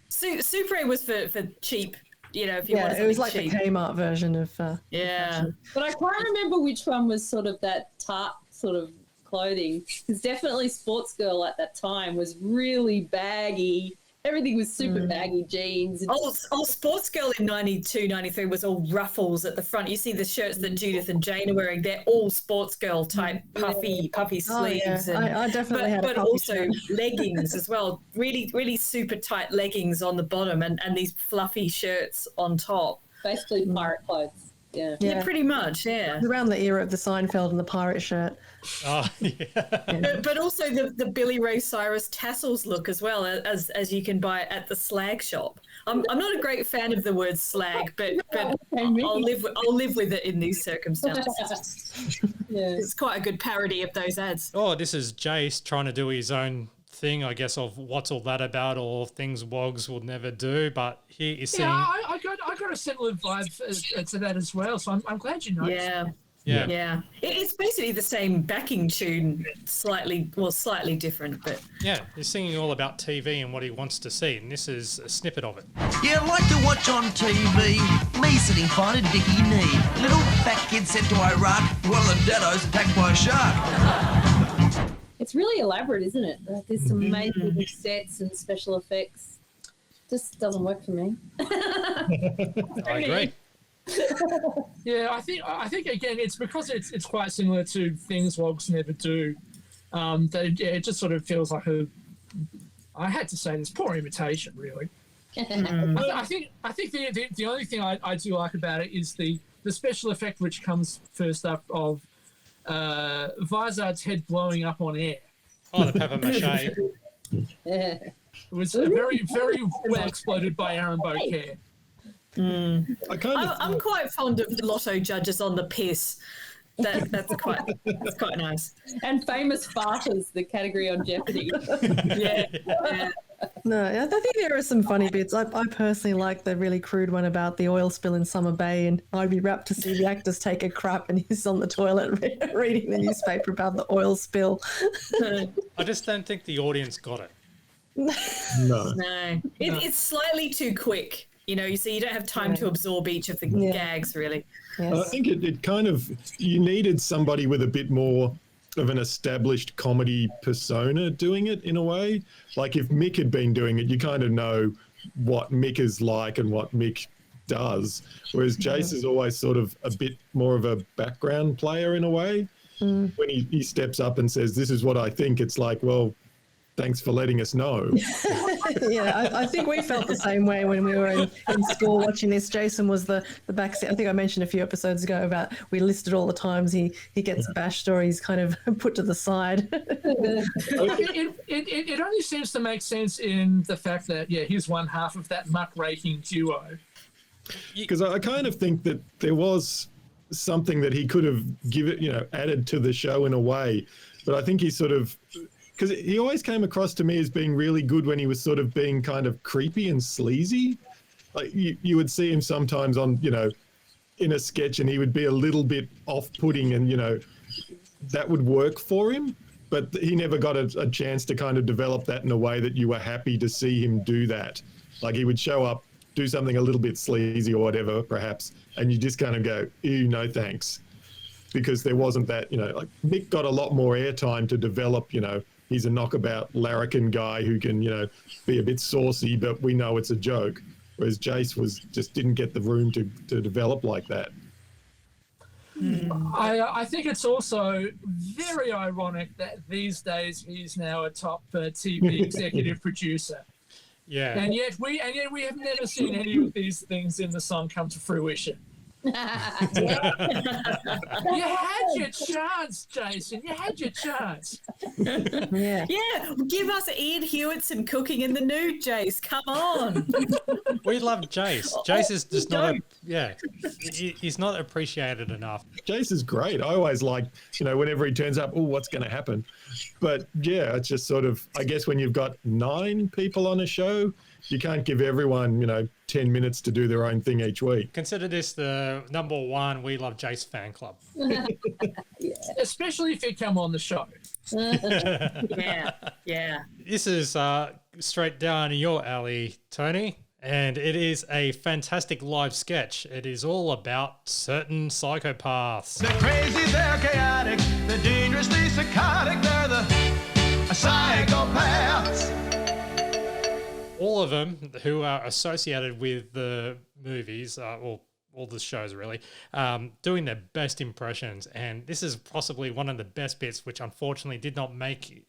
Supre was for cheap. You know, if you wanted it was like cheap. the Kmart version of. Yeah. But I can't remember which one was sort of that tart sort of clothing, because definitely Sports Girl at that time was really baggy. Everything was super baggy jeans. Old Sports Girl in 92, 93 was all ruffles at the front. You see the shirts that Judith and Jane are wearing, they're all Sports Girl type puffy sleeves. And, I definitely had a but puffy also shirt. leggings as well. Really, really super tight leggings on the bottom and these fluffy shirts on top. Basically pirate clothes. Yeah, pretty much, yeah. It was around the era of the Seinfeld and the pirate shirt. Oh, yeah. But also the Billy Ray Cyrus tassels look as well, as you can buy at the slag shop. I'm not a great fan of the word slag, but I'll live with it in these circumstances. It's quite a good parody of those ads. Oh, this is Jace trying to do his own thing, I guess, of what's all that about, or things Wogs will never do. But he is saying, I got a similar vibe to that as well. So I'm glad you noticed. Yeah. It's basically the same backing tune, slightly different, but yeah, he's singing all about TV and what he wants to see, and this is a snippet of it. Yeah, I like to watch on TV. Me sitting fine at Dickie Knee. Little fat kid sent to Iraq. One of the deados attacked by a shark. It's really elaborate, isn't it? Like, there's some amazing sets and special effects. Just doesn't work for me. I agree. Yeah, I think again, it's because it's quite similar to things Wogs never do. It just sort of feels like I had to say this, poor imitation, really. I think the only thing I do like about it is the special effect which comes first up of Vizard's head blowing up on air. Oh, the paper mache. Yeah. It was very, very well exploited by Aaron Beaucaire. I'm quite fond of the lotto judges on the piss. That's quite nice. And famous farters, the category on Jeopardy. Yeah. No, I think there are some funny bits. I personally like the really crude one about the oil spill in Summer Bay, and I'd be rapt to see the actors take a crap and he's on the toilet reading the newspaper about the oil spill. I just don't think the audience got it. No. It's slightly too quick. You know, so you don't have time to absorb each of the gags, really. I think it kind of, you needed somebody with a bit more of an established comedy persona doing it in a way. Like if Mick had been doing it, you kind of know what Mick is like and what Mick does. Whereas Jace is always sort of a bit more of a background player in a way. When he steps up and says, "This is what I think," it's like, well, thanks for letting us know. Yeah, I think we felt the same way when we were in school watching this. Jason was the backseat. I think I mentioned a few episodes ago about we listed all the times he gets bashed or he's kind of put to the side. It only seems to make sense in the fact that, he's one half of that muckraking duo. Because I kind of think that there was something that he could have added to the show in a way. But I think he sort of... Because he always came across to me as being really good when he was sort of being kind of creepy and sleazy. Like you would see him sometimes on, in a sketch and he would be a little bit off-putting and, that would work for him. But he never got a chance to kind of develop that in a way that you were happy to see him do that. Like he would show up, do something a little bit sleazy or whatever, perhaps, and you just kind of go, ew, no thanks. Because there wasn't that, like Mick got a lot more airtime to develop, he's a knockabout larrikin guy who can, be a bit saucy, but we know it's a joke. Whereas Jace just didn't get the room to develop like that. I think it's also very ironic that these days he's now a top TV executive producer. Yeah. And yet we have never seen any of these things in the song come to fruition. You had your chance, Jason. You had your chance. Yeah. Yeah, give us Ian Hewitson cooking in the nude, Jace. Come on. We love Jace. Jace is just not he's not appreciated enough. Jace is great. I always like, whenever he turns up, oh, what's going to happen? But yeah, it's just sort of, I guess when you've got 9 people on a show, you can't give everyone, 10 minutes to do their own thing each week. Consider this the #1 We Love Jace fan club. Especially if you come on the show. Yeah. This is straight down your alley, Tony. And it is a fantastic live sketch. It is all about certain psychopaths. They're crazy, they're chaotic, they're dangerously psychotic, they're the psychopaths. All of them who are associated with the movies, or all the shows really, doing their best impressions. And this is possibly one of the best bits, which unfortunately did not make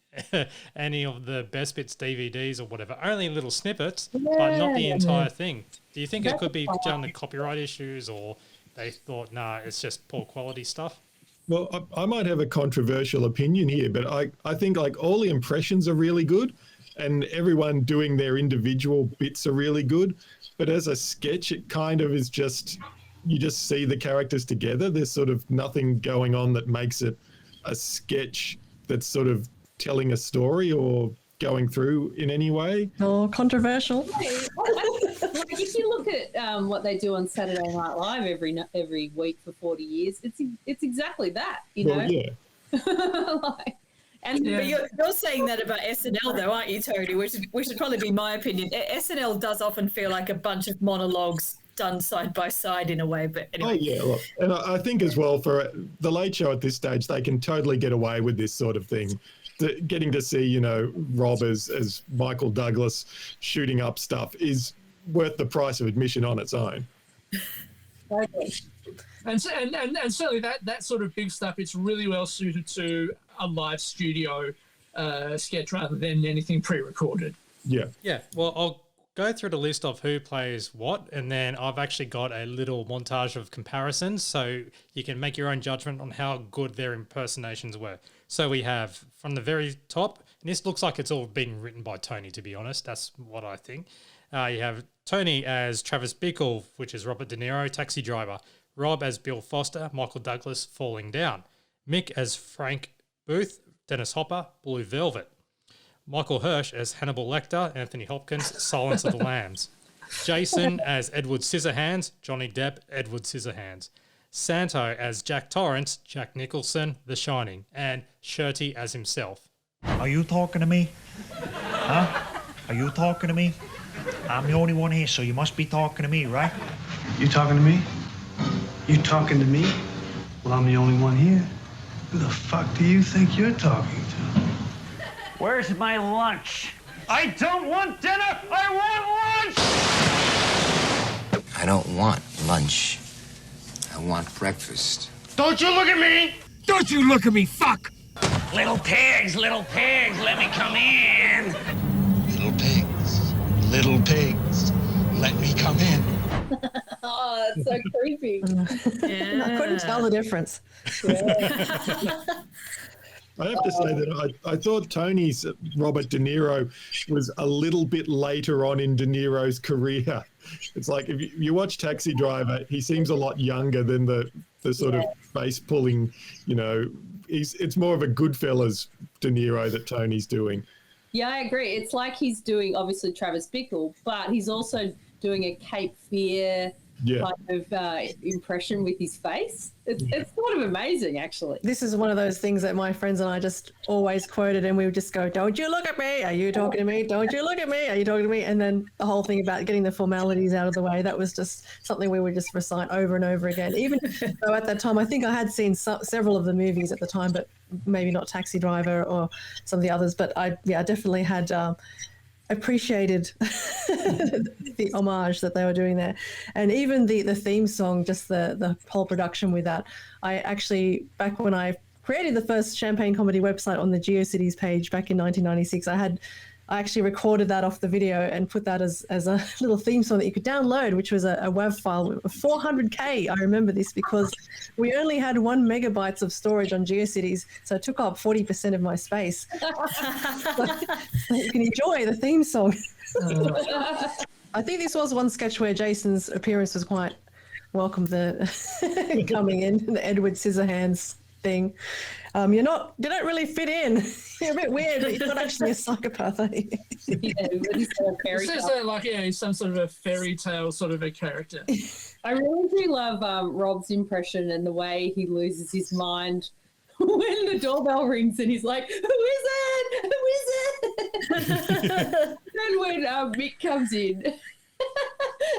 any of the best bits DVDs or whatever, only little snippets, but not the entire thing. Do you think it could be down to copyright issues, or they thought, nah, it's just poor quality stuff? Well, I might have a controversial opinion here, but I think like all the impressions are really good and everyone doing their individual bits are really good. But as a sketch, it kind of is just, you just see the characters together. There's sort of nothing going on that makes it a sketch that's sort of telling a story or going through in any way. Oh, controversial. Like if you look at what they do on Saturday Night Live every week for 40 years, it's exactly that, Well, yeah. But you're saying that about SNL, though, aren't you, Tony? Which would probably be my opinion. SNL does often feel like a bunch of monologues done side by side in a way. But anyway. Oh, yeah. Look, and I think as well for the Late Show at this stage, they can totally get away with this sort of thing. Getting to see, Rob as Michael Douglas shooting up stuff is worth the price of admission on its own. And certainly that sort of big stuff, it's really well suited to a live studio sketch rather than anything pre-recorded. Yeah. Yeah. Well, I'll go through the list of who plays what, and then I've actually got a little montage of comparisons so you can make your own judgment on how good their impersonations were. So we have from the very top, and this looks like it's all been written by Tony, to be honest. That's what I think. You have Tony as Travis Bickle, which is Robert De Niro, Taxi Driver. Rob as Bill Foster, Michael Douglas, Falling Down. Mick as Frank Booth, Dennis Hopper, Blue Velvet. Michael Hirsch as Hannibal Lecter, Anthony Hopkins, Silence of the Lambs. Jason as Edward Scissorhands, Johnny Depp, Edward Scissorhands. Santo as Jack Torrance, Jack Nicholson, The Shining. And Shirty as himself. Are you talking to me? Huh? Are you talking to me? I'm the only one here, so you must be talking to me, right? You talking to me? You talking to me? Well, I'm the only one here. Who the fuck do you think you're talking to? Where's my lunch? I don't want dinner! I want lunch! I don't want lunch. I want breakfast. Don't you look at me! Don't you look at me, fuck! Little pigs, let me come in! Little pigs, let me come in. Oh, it's so creepy. I couldn't tell the difference. I have to say that I thought Tony's Robert De Niro was a little bit later on in De Niro's career. It's like if you watch Taxi Driver, he seems a lot younger than the sort of face pulling, it's more of a Goodfellas De Niro that Tony's doing. Yeah, I agree. It's like he's doing obviously Travis Bickle, but he's also doing a Cape Fear kind of impression with his face. It's sort of amazing, actually. This is one of those things that my friends and I just always quoted, and we would just go, "Don't you look at me? Are you talking to me? Don't you look at me? Are you talking to me?" And then the whole thing about getting the formalities out of the way, that was just something we would just recite over and over again. Even though at that time, I think I had seen several of the movies at the time, but maybe not Taxi Driver or some of the others. But I definitely had appreciated the homage that they were doing there, and even the theme song, just the whole production with that. I actually, back when I created the first Champagne Comedy website on the GeoCities page back in 1996, I had I actually recorded that off the video and put that as a little theme song that you could download, which was a WAV file with 400K. I remember this because we only had 1 megabytes of storage on GeoCities, so it took up 40% of my space. So you can enjoy the theme song. I think this was one sketch where Jason's appearance was quite welcome, the coming in, the Edward Scissorhands thing. You don't really fit in. You're a bit weird, but you're not actually a psychopath, are you? It says that like he's some sort of a fairy tale sort of a character. I really do love Rob's impression and the way he loses his mind when the doorbell rings and he's like, "Who is it? Who is it?" And when Mick comes in.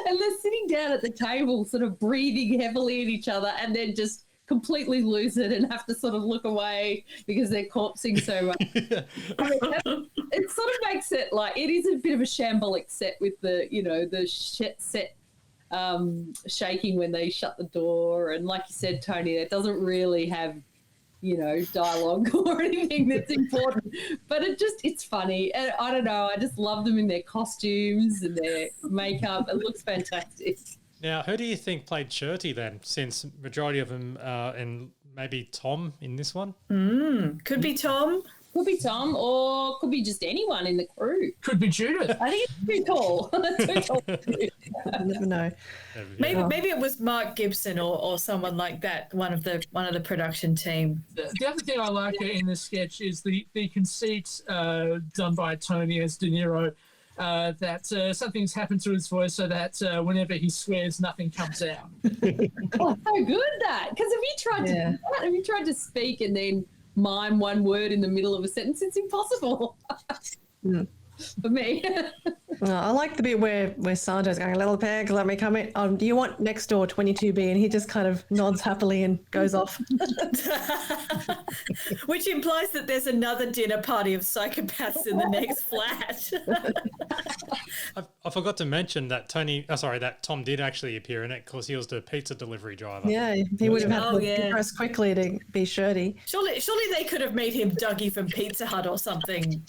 And they're sitting down at the table, sort of breathing heavily at each other, and then just completely lose it and have to sort of look away because they're corpsing so much. I mean, it sort of makes it like it is a bit of a shambolic set with the, the set shaking when they shut the door, and like you said, Tony, it doesn't really have dialogue or anything that's important, but it's funny. And I don't know, I just love them in their costumes and their makeup. It looks fantastic. Now, who do you think played Shirty then, since majority of them and maybe Tom in this one? Could be Tom. Could be Tom, or could be just anyone in the crew. Could be Judith. I think it's too tall. Too tall. I never know. Maybe it was Mark Gibson or someone like that, one of the production team. The other thing I like in this sketch is the conceit done by Tony as De Niro, that something's happened to his voice so that whenever he swears, nothing comes out. Oh, so good that, because if you tried to do that, if you tried to speak and then mime one word in the middle of a sentence, it's impossible for me. I like the bit where Sanjo's going, "Little pig, let me come in. Do you want next door 22B?" And he just kind of nods happily and goes off. Which implies that there's another dinner party of psychopaths in the next flat. I forgot to mention that that Tom did actually appear in it because he was the pizza delivery driver. Yeah, he would have had to press quickly to be Shirty. Surely they could have made him Dougie from Pizza Hut or something.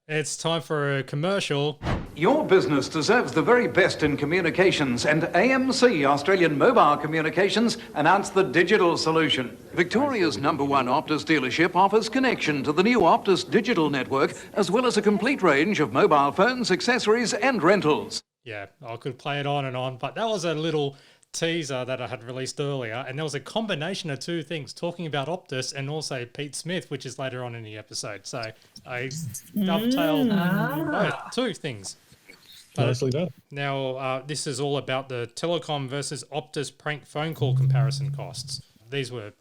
It's time for a commercial. Your business deserves the very best in communications, and AMC, Australian Mobile Communications, announced the digital solution. Victoria's #1 Optus dealership offers connection to the new Optus digital network, as well as a complete range of mobile phones, accessories, and rentals. Yeah, I could play it on and on, but that was a little teaser that I had released earlier, and there was a combination of two things, talking about Optus and also Pete Smith, which is later on in the episode. So I dovetailed both, two things. Nicely done. Now, this is all about the Telecom versus Optus prank phone call comparison costs. These were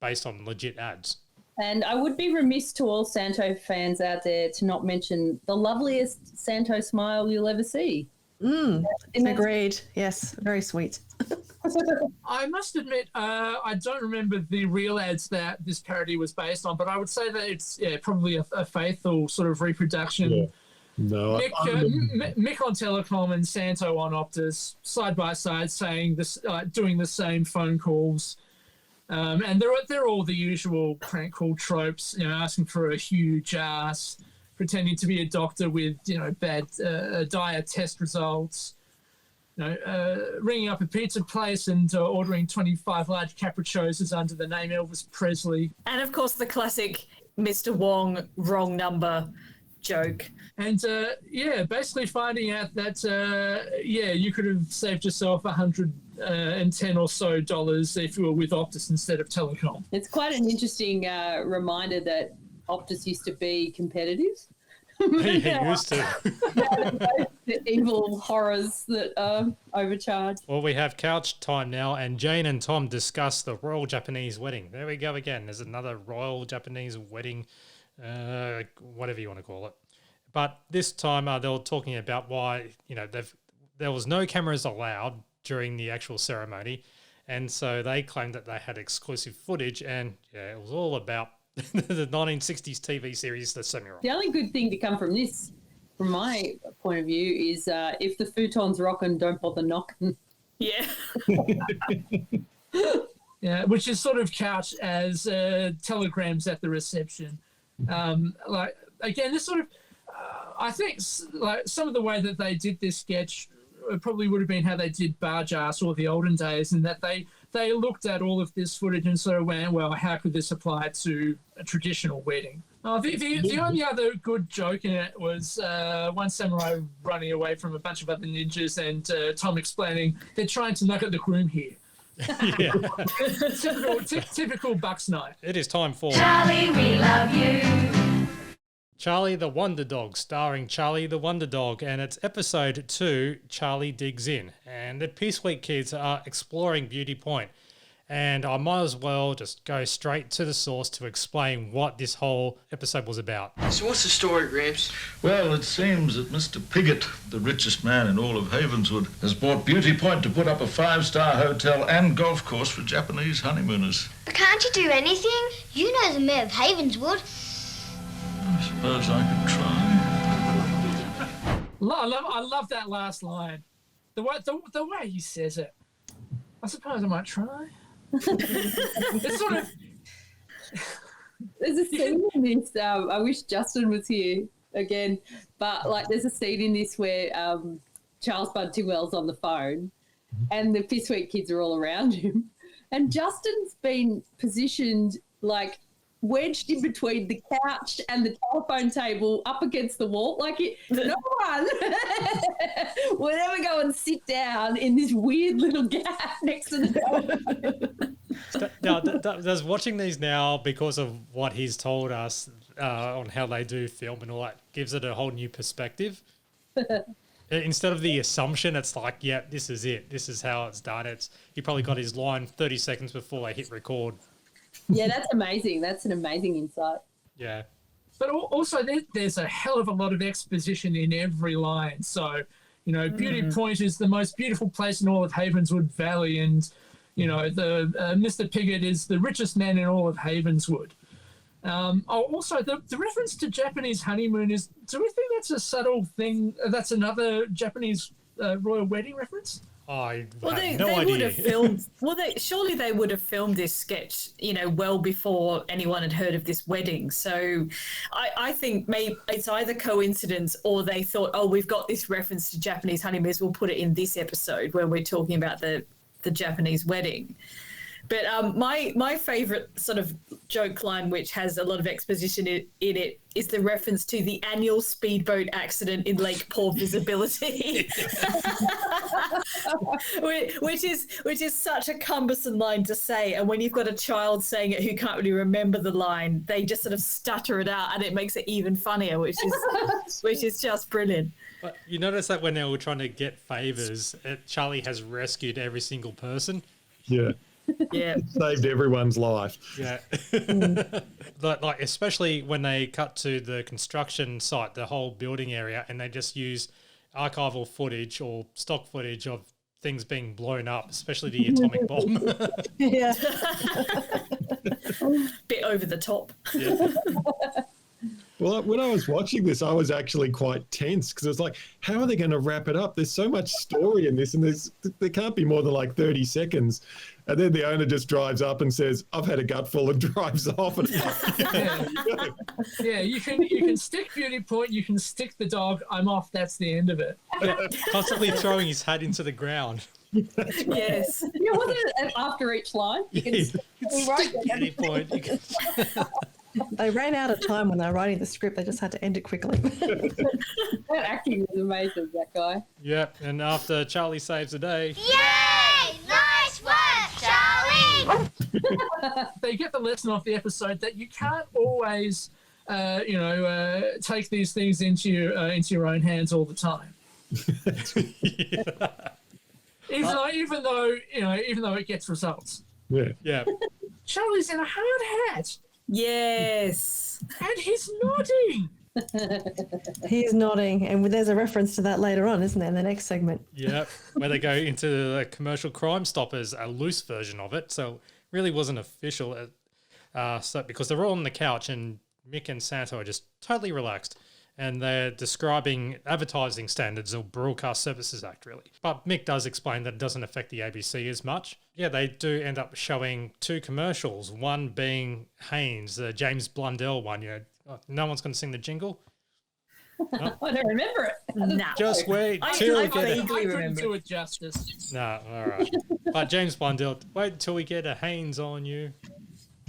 based on legit ads. And I would be remiss to all Santo fans out there to not mention the loveliest Santo smile you'll ever see. Agreed. Yes, very sweet. I must admit, I don't remember the real ads that this parody was based on, but I would say that it's probably a faithful sort of reproduction. Yeah. No, Mick on Telecom and Santo on Optus, side by side, saying this, doing the same phone calls, and they're all the usual prank call tropes. Asking for a huge ass, pretending to be a doctor with bad dire test results. Ringing up a pizza place and ordering 25 large capricciosos under the name Elvis Presley. And of course the classic Mr. Wong wrong number joke. And basically finding out that you could have saved yourself $110 or so if you were with Optus instead of Telecom. It's quite an interesting reminder that Optus used to be competitive. He used to. The evil horrors that overcharge. Well, we have couch time now, and Jane and Tom discuss the Royal Japanese wedding. There we go again. There's another Royal Japanese wedding, whatever you want to call it. But this time they were talking about why, there was no cameras allowed during the actual ceremony. And so they claimed that they had exclusive footage, and it was all about the 1960s TV series, The Samurai. The only good thing to come from this, from my point of view, is if the futon's rocking, don't bother knocking. Yeah. Yeah, which is sort of couched as telegrams at the reception. again, this sort of, I think like some of the way that they did this sketch probably would have been how they did Barge Ass or the olden days, in that they looked at all of this footage and sort of went, well, how could this apply to a traditional wedding? The only other good joke in it was one samurai running away from a bunch of other ninjas and Tom explaining, they're trying to knock at the groom here. Yeah. typical Bucks night. It is time for Charlie, we love you. Charlie the Wonder Dog, starring Charlie the Wonder Dog, and it's episode 2, Charlie Digs In. And the Peace Week kids are exploring Beauty Point. And I might as well just go straight to the source to explain what this whole episode was about. So what's the story, Gramps? Well, it seems that Mr. Piggott, the richest man in all of Havenswood, has bought Beauty Point to put up a 5-star hotel and golf course for Japanese honeymooners. But can't you do anything? You know the mayor of Havenswood. I suppose I could try. I love that last line. The way he says it. I suppose I might try. It's sort of... There's a scene in this, I wish Justin was here again, but like there's a scene in this where Charles Buntingwell's on the phone and the Fist Week kids are all around him, and Justin's been positioned like wedged in between the couch and the telephone table up against the wall. Like no one would ever go and sit down in this weird little gap next to the telephone. Now, does watching these now, because of what he's told us on how they do film and all that, gives it a whole new perspective. Instead of the assumption, it's like, yeah, this is it. This is how it's done. He probably got his line 30 seconds before they hit record. Yeah, that's amazing. That's an amazing insight. Yeah. But also there's a hell of a lot of exposition in every line. So, Beauty Point is the most beautiful place in all of Havenswood Valley, and, the Mr. Piggott is the richest man in all of Havenswood. Also, the reference to Japanese honeymoon is, do we think that's a subtle thing? That's another Japanese royal wedding reference? I well, have they no idea. would have filmed. Well, surely they would have filmed this sketch, well before anyone had heard of this wedding. So, I think maybe it's either coincidence or they thought, oh, we've got this reference to Japanese honeymoons, we'll put it in this episode where we're talking about the Japanese wedding. But my favourite sort of joke line, which has a lot of exposition in it, is the reference to the annual speedboat accident in Lake Poor Visibility, which is such a cumbersome line to say. And when you've got a child saying it who can't really remember the line, they just sort of stutter it out, and it makes it even funnier, which is just brilliant. But you notice that when they were trying to get favours, Charlie has rescued every single person. Yeah. Yeah, saved everyone's life. Yeah, like especially when they cut to the construction site, the whole building area, and they just use archival footage or stock footage of things being blown up, especially the atomic bomb. Yeah, bit over the top. Yeah. Well, when I was watching this, I was actually quite tense because I was like, how are they going to wrap it up? There's so much story in this, and there can't be more than like 30 seconds. And then the owner just drives up and says, I've had a gutful, and drives off. And yeah, you can stick Beauty Point, you can stick the dog, I'm off, that's the end of it. Constantly throwing his hat into the ground. Yes. Yeah, wasn't it after each line? You can stick Beauty Point. They ran out of time when they were writing the script. They just had to end it quickly. That acting was amazing, that guy. Yep, and after Charlie saves the day... Yay! Nice work, Charlie! They get the lesson off the episode that you can't always, take these things into your own hands all the time. Even though it gets results. Yeah. Charlie's in a hard hat. Yes. And he's nodding. He's nodding, and there's a reference to that later on, isn't there, in the next segment? Yeah, where they go into the Commercial Crime Stoppers, a loose version of it, so it really wasn't official. Because they're all on the couch, and Mick and Santo are just totally relaxed, and they're describing advertising standards or Broadcast Services Act, really. But Mick does explain that it doesn't affect the ABC as much. Yeah, they do end up showing 2 commercials, one being Haynes, the James Blundell one, Oh, no one's going to sing the jingle? I don't remember it. No. Just wait till we get I it. couldn't do it justice. No, all right. But James Blundell, wait until we get a Hanes on you.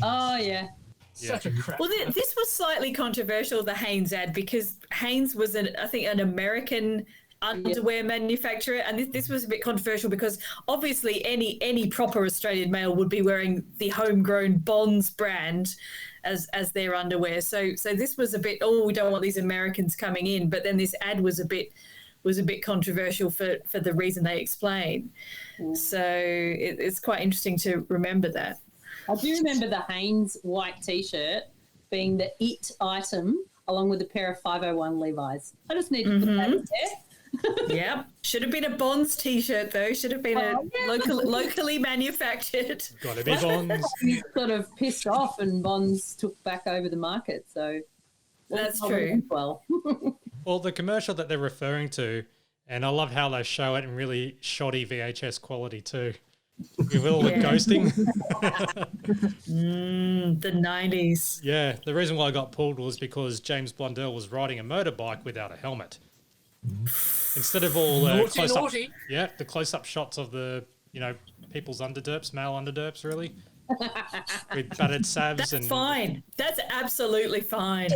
Oh, yeah. Such a crap. Well, this was slightly controversial, the Hanes ad, because Hanes was, I think, an American underwear manufacturer, and this was a bit controversial because obviously any proper Australian male would be wearing the homegrown Bonds brand as their underwear. So this was a bit, we don't want these Americans coming in. But then this ad was a bit controversial for the reason they explain. So it's quite interesting to remember that. I do remember the Hanes white T-shirt being the it item, along with a pair of 501 Levi's. I just need to put that in there. Yep. Should have been a Bonds T-shirt though. Should have been locally manufactured. Gotta be Bonds. He's sort of pissed off, and Bonds took back over the market. So that's true. Well, well, the commercial that they're referring to, and I love how they show it in really shoddy VHS quality too. With all the ghosting. The 90s. Yeah, the reason why I got pulled was because James Blundell was riding a motorbike without a helmet. Instead of all close-up, the close-up shots of the people's underderps, male underderps, really, with battered sabs. That's fine. That's absolutely fine.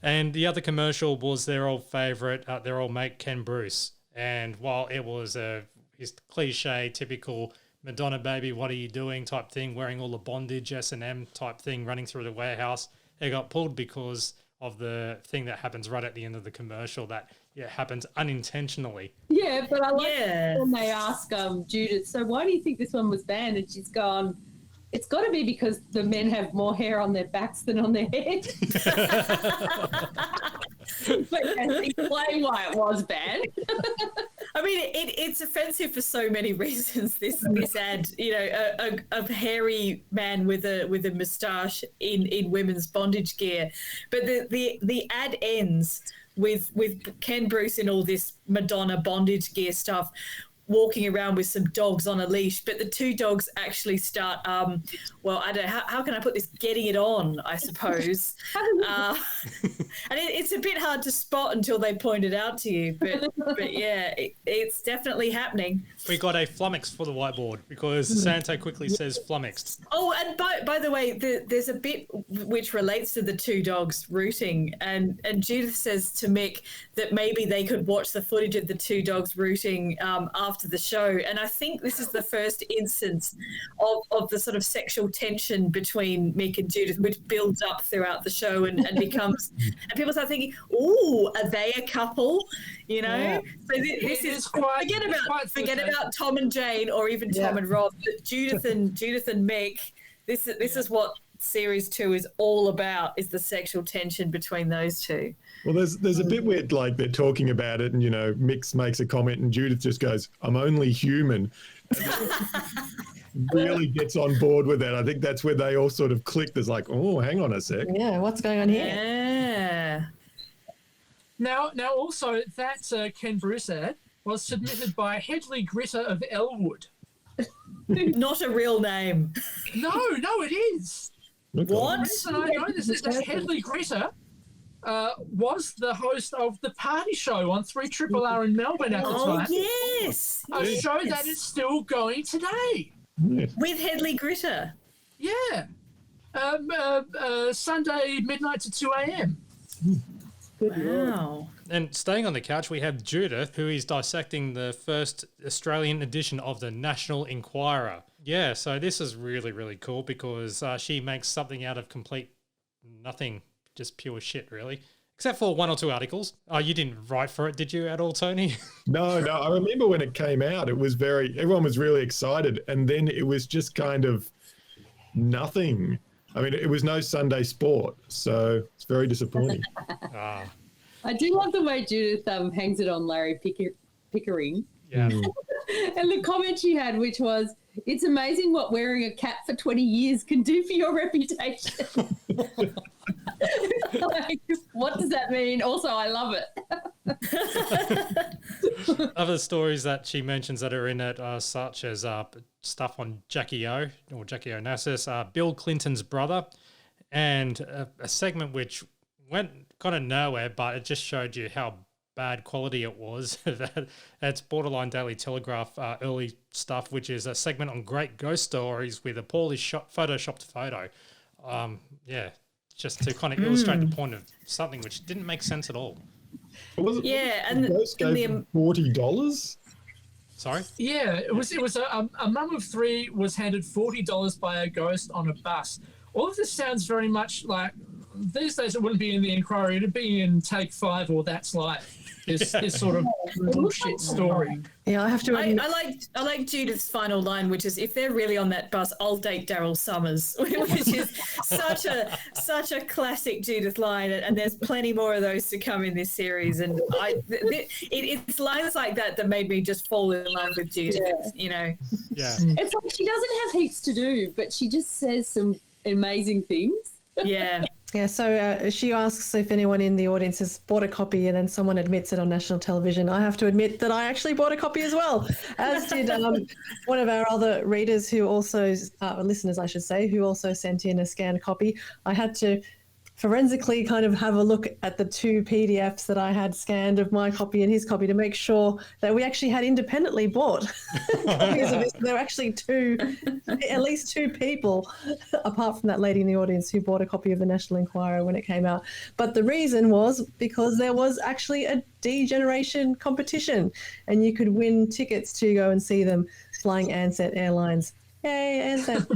And the other commercial was their old favourite, their old mate Ken Bruce. And while it was his cliche, typical Madonna baby, what are you doing type thing, wearing all the bondage S&M type thing, running through the warehouse, it got pulled because of the thing that happens right at the end of the commercial that happens unintentionally. Yeah, but I like when they ask Judith, so why do you think this one was banned? And she's gone, it's got to be because the men have more hair on their backs than on their head. But explain why it was banned. I mean, it's offensive for so many reasons. This ad, a hairy man with a moustache in women's bondage gear, but the ad ends with Ken Bruce in all this Madonna bondage gear stuff, walking around with some dogs on a leash, but the two dogs actually start, I don't know, how can I put this, getting it on, I suppose. And it's a bit hard to spot until they point it out to you, but yeah, it's definitely happening. We got a flummox for the whiteboard because Santo quickly says flummoxed. Oh, and by the way, there's a bit which relates to the two dogs rooting, and Judith says to Mick that maybe they could watch the footage of the two dogs rooting after the show, and I think this is the first instance of the sort of sexual tension between Mick and Judith, which builds up throughout the show and becomes, and people start thinking, "Ooh, are they a couple?" Yeah. So this is forget about Tom and Jane, or even Tom and Rob. But Judith and Mick. This is what series 2 is all about: is the sexual tension between those two. Well, there's a bit where like they're talking about it, and Mick makes a comment, and Judith just goes, "I'm only human." Really gets on board with that. I think that's where they all sort of click. There's like, oh, hang on a sec. Yeah, what's going on here? Yeah. Now, also that Ken Bruce ad was submitted by Hedley Gritter of Elwood. Not a real name. No, it is. What? The reason I know this is that Hedley Gritter was the host of The Party Show on 3RRR in Melbourne at the time. Oh, yes. A show that is still going today. With Hedley Gritter. Yeah. Sunday midnight to 2 a.m. Wow. And staying on the couch, we have Judith, who is dissecting the first Australian edition of the National Enquirer. Yeah, so this is really, really cool because she makes something out of complete nothing, just pure shit, really. Except for 1 or 2 articles. Oh, you didn't write for it, did you, at all, Tony? No. I remember when it came out, it was everyone was really excited. And then it was just kind of nothing. I mean, it was no Sunday sport. So it's very disappointing. I do love the way Judith hangs it on Larry Pickering. Yeah. And the comment she had, which was, "It's amazing what wearing a cap for 20 years can do for your reputation." Like, what does that mean? Also, I love it. Other stories that she mentions that are in it are such as stuff on Jackie O, or Jackie Onassis, Bill Clinton's brother, and a segment which went kind of nowhere, but it just showed you how bad quality it was. It's borderline Daily Telegraph early stuff, which is a segment on great ghost stories with a poorly photoshopped photo. Just to kind of illustrate the point of something which didn't make sense at all. Yeah, and Ghost gave $40. Sorry? Yeah, it was a mum of three was handed $40 by a ghost on a bus. All of this sounds very much like these days it wouldn't be in the Inquiry, it'd be in Take 5 or That's Life. This sort of bullshit story. Yeah, I have to. I like Judith's final line, which is, "If they're really on that bus, I'll date Daryl Summers," which is such a classic Judith line, and there's plenty more of those to come in this series. And it's lines like that that made me just fall in love with Judith. You know. Yeah. It's like she doesn't have heaps to do, but she just says some amazing things. Yeah. Yeah, so she asks if anyone in the audience has bought a copy, and then someone admits it on national television. I have to admit that I actually bought a copy as well, as did one of our other readers who also, listeners I should say, who also sent in a scanned copy. I had to forensically kind of have a look at the two PDFs that I had scanned of my copy and his copy to make sure that we actually had independently bought copies of this. There were actually at least two people, apart from that lady in the audience, who bought a copy of the National Enquirer when it came out. But the reason was because there was actually a D-Generation competition, and you could win tickets to go and see them flying Ansett Airlines. Yay, Ansett.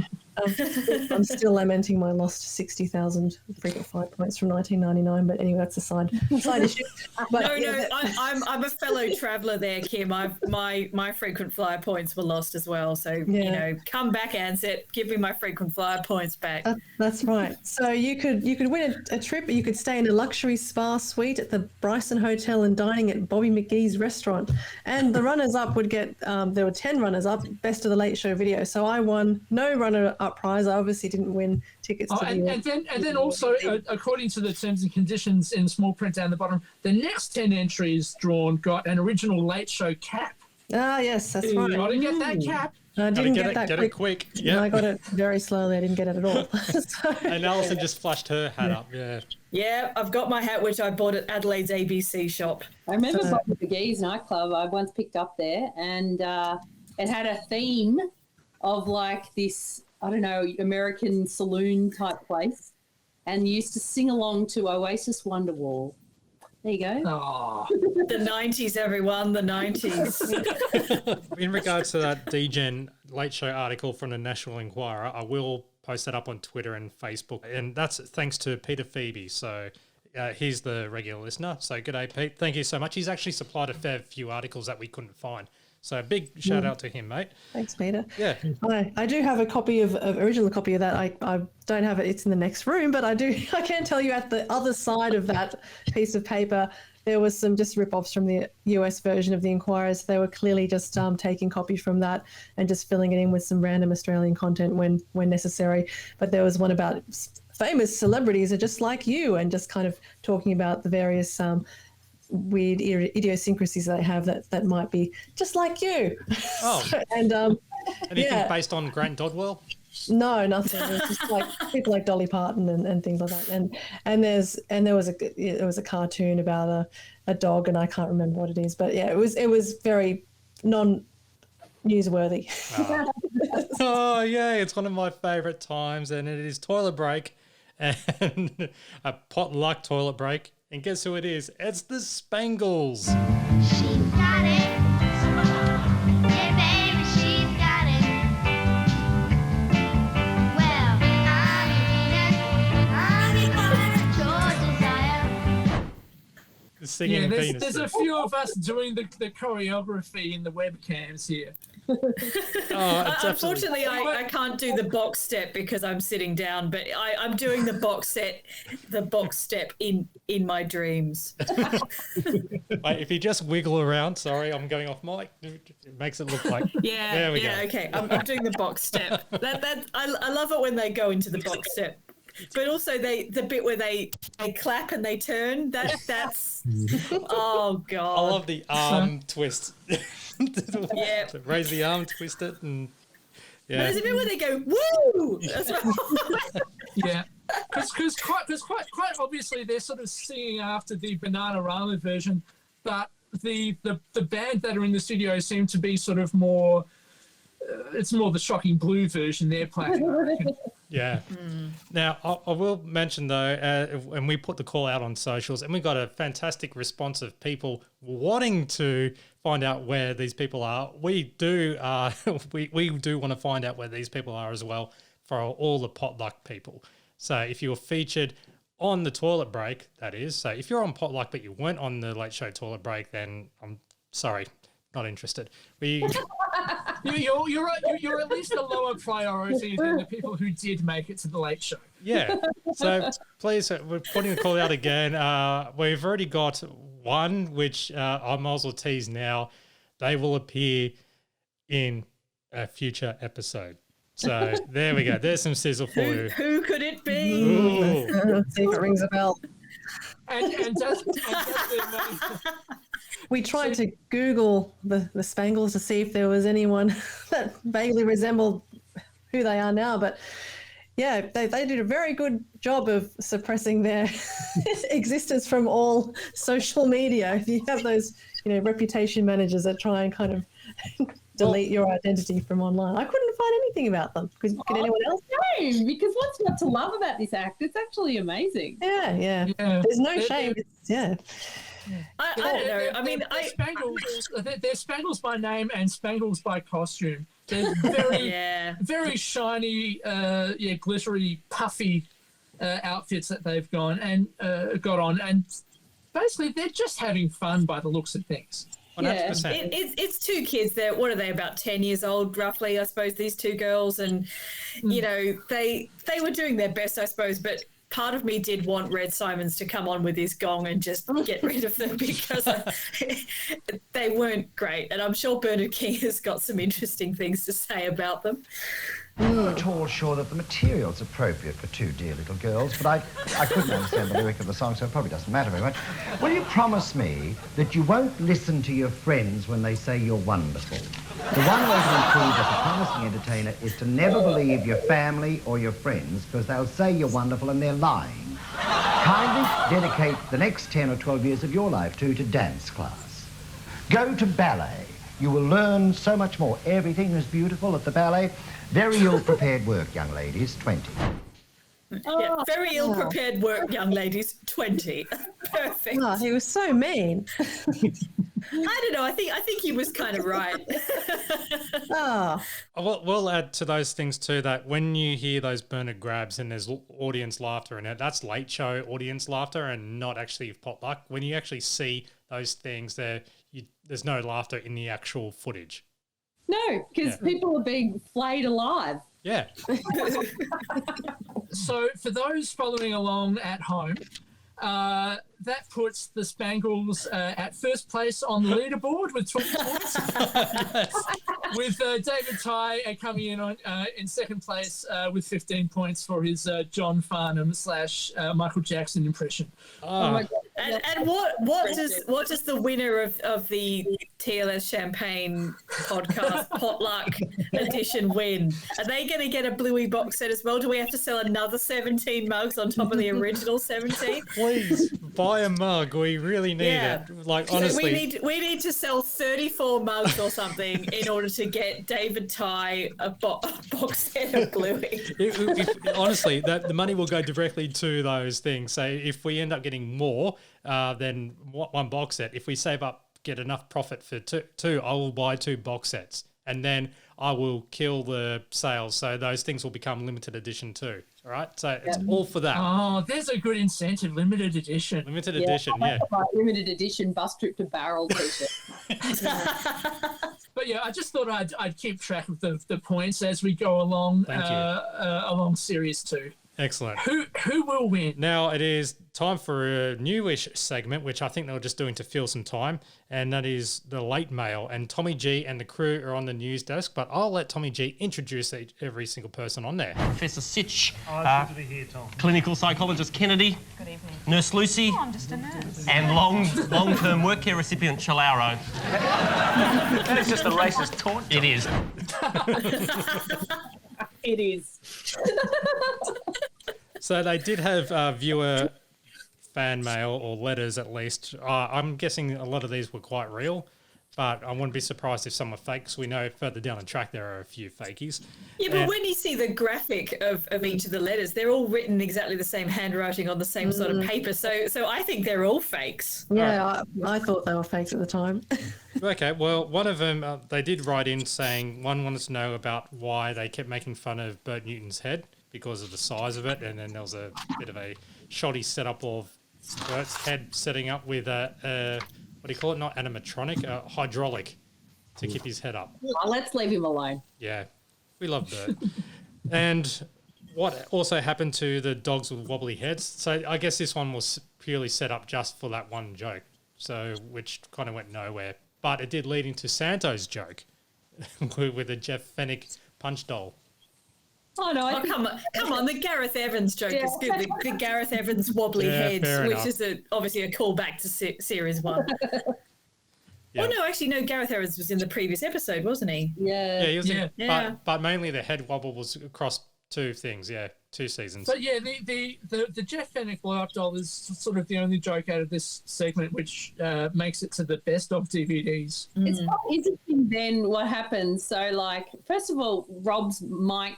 I'm still lamenting my lost 60,000 frequent flyer points from 1999, but anyway, that's a side issue. But, I'm a fellow traveller there, Kim. My frequent flyer points were lost as well. So you know, come back, Ansett, give me my frequent flyer points back. That's right. So you could win a trip. You could stay in a luxury spa suite at the Bryson Hotel and dining at Bobby McGee's restaurant. And the runners-up would get. There were 10 runners-up, Best of the Late Show video. So I won no runner-up prize. I obviously didn't win tickets to and then also, according to the terms and conditions in small print down the bottom, the next 10 entries drawn got an original Late Show cap. Ah, yes, that's right. Got to get that cap. I didn't get that quick. It quick. Yeah. No, I got it very slowly. I didn't get it at all. And Alison just flashed her hat up. Yeah. Yeah, I've got my hat, which I bought at Adelaide's ABC shop. I remember Bobby McGee's nightclub. I once picked up there, and it had a theme of like this, I don't know, American saloon type place, and used to sing along to Oasis Wonderwall. There you go. Oh. The 90s, everyone, the 90s. In regards to that D-Gen Late Show article from the National Enquirer, I will post that up on Twitter and Facebook, and that's thanks to Peter Phoebe. So he's the regular listener. So g'day, Pete. Thank you so much. He's actually supplied a fair few articles that we couldn't find. So a big shout out to him, mate. Thanks, Peter. Yeah. I do have a copy of original copy of that. I don't have it. It's in the next room, but I can tell you at the other side of that piece of paper, there was some just rip-offs from the US version of the Enquirers. They were clearly just taking copy from that and just filling it in with some random Australian content when necessary. But there was one about famous celebrities are just like you, and just kind of talking about the various weird idiosyncrasies they have that might be just like you. Oh. And anything based on Grant Dodwell? No, nothing. It was just like people like Dolly Parton and things like that. And there was a cartoon about a dog, and I can't remember what it is, but yeah, it was very non-newsworthy. Oh yeah, it's one of my favourite times, and it is toilet break, and a potluck toilet break. And guess who it is? It's the Spangles. She's got it. Yeah, baby, she's got it. Well, I'm your Venus. I'm your desire. Singing Venus. There's a few of us doing the choreography in the webcams here. Unfortunately, I can't do the box step because I'm sitting down, but I'm doing the box step in my dreams. Wait, if you just wiggle around, sorry, I'm going off mic. It makes it look like there we go. Okay, I'm doing the box step. I love it when they go into the box step. But also the bit where they clap and they turn, that's oh god. I love the arm twist. Yeah. Raise the arm, twist it, and There's a bit where they go woo. That's right. Yeah. Because quite obviously they're sort of singing after the Bananarama version, but the band that are in the studio seem to be sort of more. It's more the Shocking Blue version they're playing. I reckon. Yeah. Now, I will mention, though, when we put the call out on socials, and we got a fantastic response of people wanting to find out where these people are. We do we do want to find out where these people are as well for all the potluck people. So if you were featured on the toilet break, that is. So if you're on potluck but you weren't on the Late Show toilet break, then I'm sorry. Not interested. You're at least a lower priority than the people who did make it to the Late Show. Yeah. So please, we're putting the call out again. We've already got one, which I might as well tease now. They will appear in a future episode. So there we go. There's some sizzle for you. Who could it be? See if it rings a bell. And does we tried to Google the Spangles to see if there was anyone that vaguely resembled who they are now, but yeah, they did a very good job of suppressing their existence from all social media. If you have those, reputation managers that try and kind of delete your identity from online, I couldn't find anything about them. Could anyone else? No, because what's not to love about this act? It's actually amazing. Yeah. There's no shame. I don't know. I mean, they're Spangles by name and Spangles by costume. They're very, very shiny, glittery, puffy outfits that they've got on, and basically they're just having fun by the looks of things. 100%. It's two kids. What are they, about 10 years old, roughly? I suppose these two girls, and they were doing their best, I suppose, but. Part of me did want Red Simons to come on with his gong and just get rid of them because they weren't great. And I'm sure Bernard King has got some interesting things to say about them. I'm not at all sure that the material's appropriate for two dear little girls, but I couldn't understand the lyric of the song, so it probably doesn't matter very much. Will you promise me that you won't listen to your friends when they say you're wonderful? The one way to improve as a promising entertainer is to never believe your family or your friends, because they'll say you're wonderful and they're lying. Kindly dedicate the next 10 or 12 years of your life to dance class. Go to ballet. You will learn so much more. Everything is beautiful at the ballet. Very ill-prepared work, young ladies, 20. Yeah, very ill-prepared work, young ladies, 20. Perfect. Oh, he was so mean. I don't know. I think he was kind of right. We'll add to those things too that when you hear those Bernard grabs and there's audience laughter in it, that's Late Show audience laughter and not actually potluck. When you actually see those things, there's no laughter in the actual footage. No, because people are being flayed alive. Yeah. So for those following along at home, that puts the Spangles at first place on the leaderboard with 20 points, with David Tye coming in in second place with 15 points for his John Farnham / Michael Jackson impression. Oh my God. And what does the winner of the TLS Champagne podcast potluck edition win? Are they going to get a Bluey box set as well? Do we have to sell another 17 mugs on top of the original 17? Please buy a mug. We really need it. Like, honestly, so we need to sell 34 mugs or something in order to get David Tye a box set of Bluey. Honestly, the money will go directly to those things. So if we end up getting more than one box set, if we save up, get enough profit for two, I will buy 2 box sets, and then I will kill the sales. So those things will become limited edition too. All right, so it's all for that. Oh, there's a good incentive. Limited edition. Limited edition, yeah. Limited edition bus trip to Barrel t-shirt. But yeah, I just thought I'd keep track of the points as we go along. Thank you. Along series 2. Excellent. Who will win? Now it is time for a newish segment, which I think they were just doing to fill some time, and that is the late mail. And Tommy G and the crew are on the news desk, but I'll let Tommy G introduce every single person on there. Professor Sitch, good to be here, Tom. clinical psychologist Kennedy, Good evening. Nurse Lucy, Oh, I'm just a nurse. and long-term work care recipient Chalaro. That is just a racist taunt. It is. It is. So they did have viewer fan mail or letters at least. I'm guessing a lot of these were quite real, but I wouldn't be surprised if some are fakes. We know further down the track there are a few fakies. Yeah, but when you see the graphic of each of the letters, they're all written exactly the same handwriting on the same sort of paper. So I think they're all fakes. Yeah, I thought they were fakes at the time. Okay, well, one of them, they did write in saying one wanted to know about why they kept making fun of Bert Newton's head because of the size of it, and then there was a bit of a shoddy setup of Bert's head setting up with a what do you call it? Not animatronic, hydraulic to keep his head up. Well, let's leave him alone. Yeah, we love Bert. And what also happened to the dogs with wobbly heads? So I guess this one was purely set up just for that one joke, so which kind of went nowhere. But it did lead into Santo's joke with the Jeff Fennick punch doll. Oh no! Come on! The Gareth Evans joke is good. The Gareth Evans wobbly heads, which is obviously a callback to series 1. Yeah. Oh no, actually no. Gareth Evans was in the previous episode, wasn't he? Yeah. Yeah, he was in, Yeah. but mainly the head wobble was across 2 things. Yeah, 2 seasons. But yeah, the Jeff Fennick blow-up doll is sort of the only joke out of this segment which makes it to the best of DVDs. It's quite interesting then what happens. So, like, first of all, Rob's mic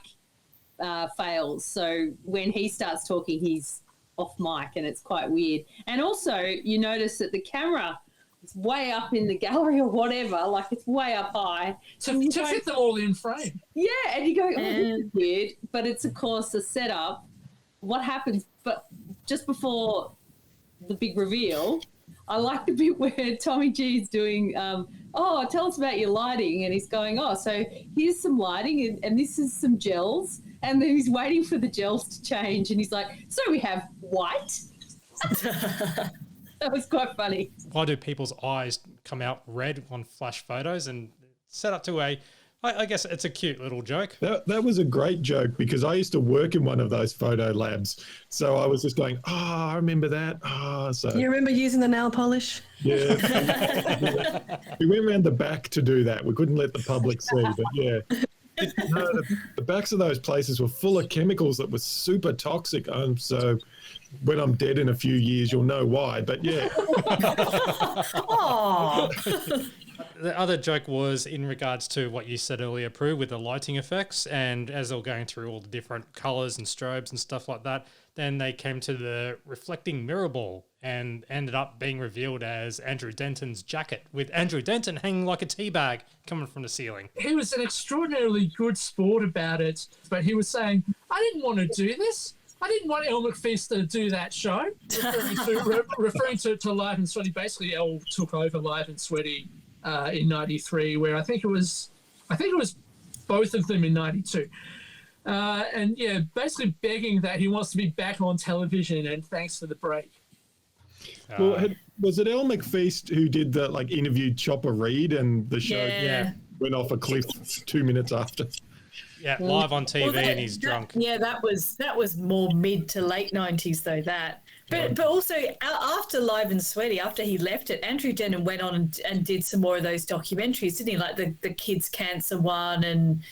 fails. So when he starts talking, he's off mic, and it's quite weird. And also, you notice that the camera is way up in the gallery or whatever, like it's way up high. To fit them all in frame. Yeah, and you go, oh, this is weird. But it's, of course, a setup. What happens, but just before the big reveal, I like the bit where Tommy G is doing, oh, tell us about your lighting. And he's going, oh, so here's some lighting and this is some gels. And then he's waiting for the gels to change. And he's like, so we have white. That was quite funny. Why do people's eyes come out red on flash photos and set up to I guess it's a cute little joke. That was a great joke because I used to work in one of those photo labs. So I was just going, I remember that. So You remember using the nail polish? Yeah. We went around the back to do that. We couldn't let the public see, but yeah. No, the backs of those places were full of chemicals that were super toxic. So when I'm dead in a few years, you'll know why. But yeah. The other joke was in regards to what you said earlier, Prue, with the lighting effects. And as they were going through all the different colours and strobes and stuff like that, then they came to the reflecting mirror ball and ended up being revealed as Andrew Denton's jacket, with Andrew Denton hanging like a tea bag coming from the ceiling. He was an extraordinarily good sport about it, but he was saying, I didn't want to do this. I didn't want Elle McFeast to do that show. Referring to Live and Sweaty. Basically, Elle took over Live and Sweaty in 93, where I think it was both of them in 92. And yeah, basically begging that he wants to be back on television and thanks for the break. Well, was it Elle McFeast who did the interviewed Chopper Reed and the show went off a cliff 2 minutes after? Yeah, live on TV and he's drunk. Yeah, that was more mid to late 90s though, that. But also after Live and Sweaty, after he left it, Andrew Denton went on and did some more of those documentaries, didn't he? Like the kids' cancer one and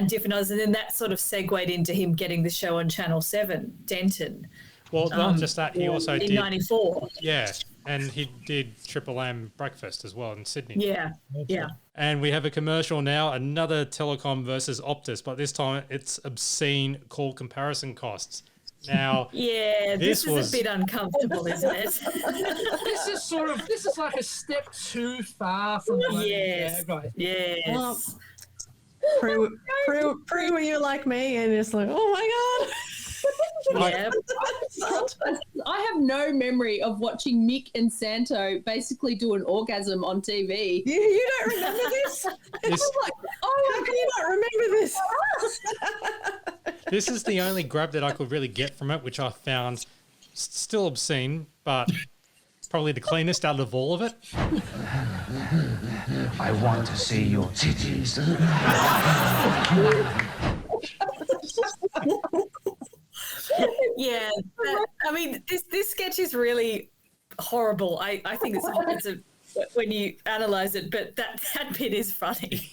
different others. And then that sort of segued into him getting the show on Channel 7, Denton. Well, not just that, he also did... In 94. Yeah, and he did Triple M Breakfast as well in Sydney. Yeah, yeah. And we have a commercial now, another Telecom versus Optus, but this time it's obscene call comparison costs. Now, yeah, this is a bit uncomfortable, isn't it? this is like a step too far from the Yes. Well, Prue, were you like me and it's like, oh my God. Yeah. I have no memory of watching Mick and Santo basically do an orgasm on TV. You don't remember this? I'm like, how can you not remember this? This is the only grab that I could really get from it, which I found still obscene, but probably the cleanest out of all of it. I want to see your titties. Yeah, I mean, this sketch is really horrible. I think it's a when you analyze it, but that bit is funny.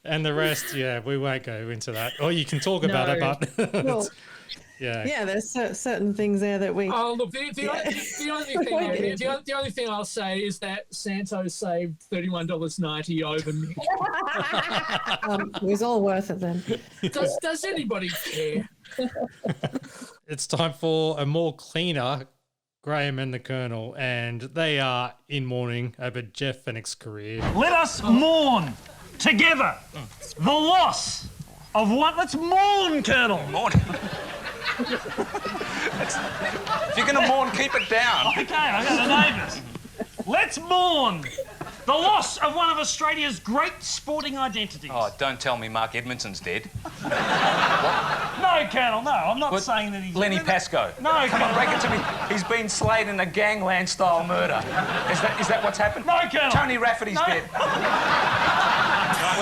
And the rest, yeah, we won't go into that. Or you can talk about it, but Yeah, there's certain things there that we. Oh, look, the only thing I'll say is that Santo saved $31.90 over me. It was all worth it then. Does anybody care? It's time for a more cleaner Graham and the Colonel, and they are in mourning over Jeff Fennick's career. Let us mourn together the loss of one. Let's mourn, Colonel. Mourn. If you're going to mourn, keep it down. Okay, I got the neighbours. Let's mourn the loss of one of Australia's great sporting identities. Oh, don't tell me Mark Edmondson's dead. No, Colonel, no. I'm not saying that he's... Lenny Pascoe. No, come on, break it to me. He's been slain in a gangland-style murder. Is that what's happened? No, Colonel. Tony Rafferty's dead.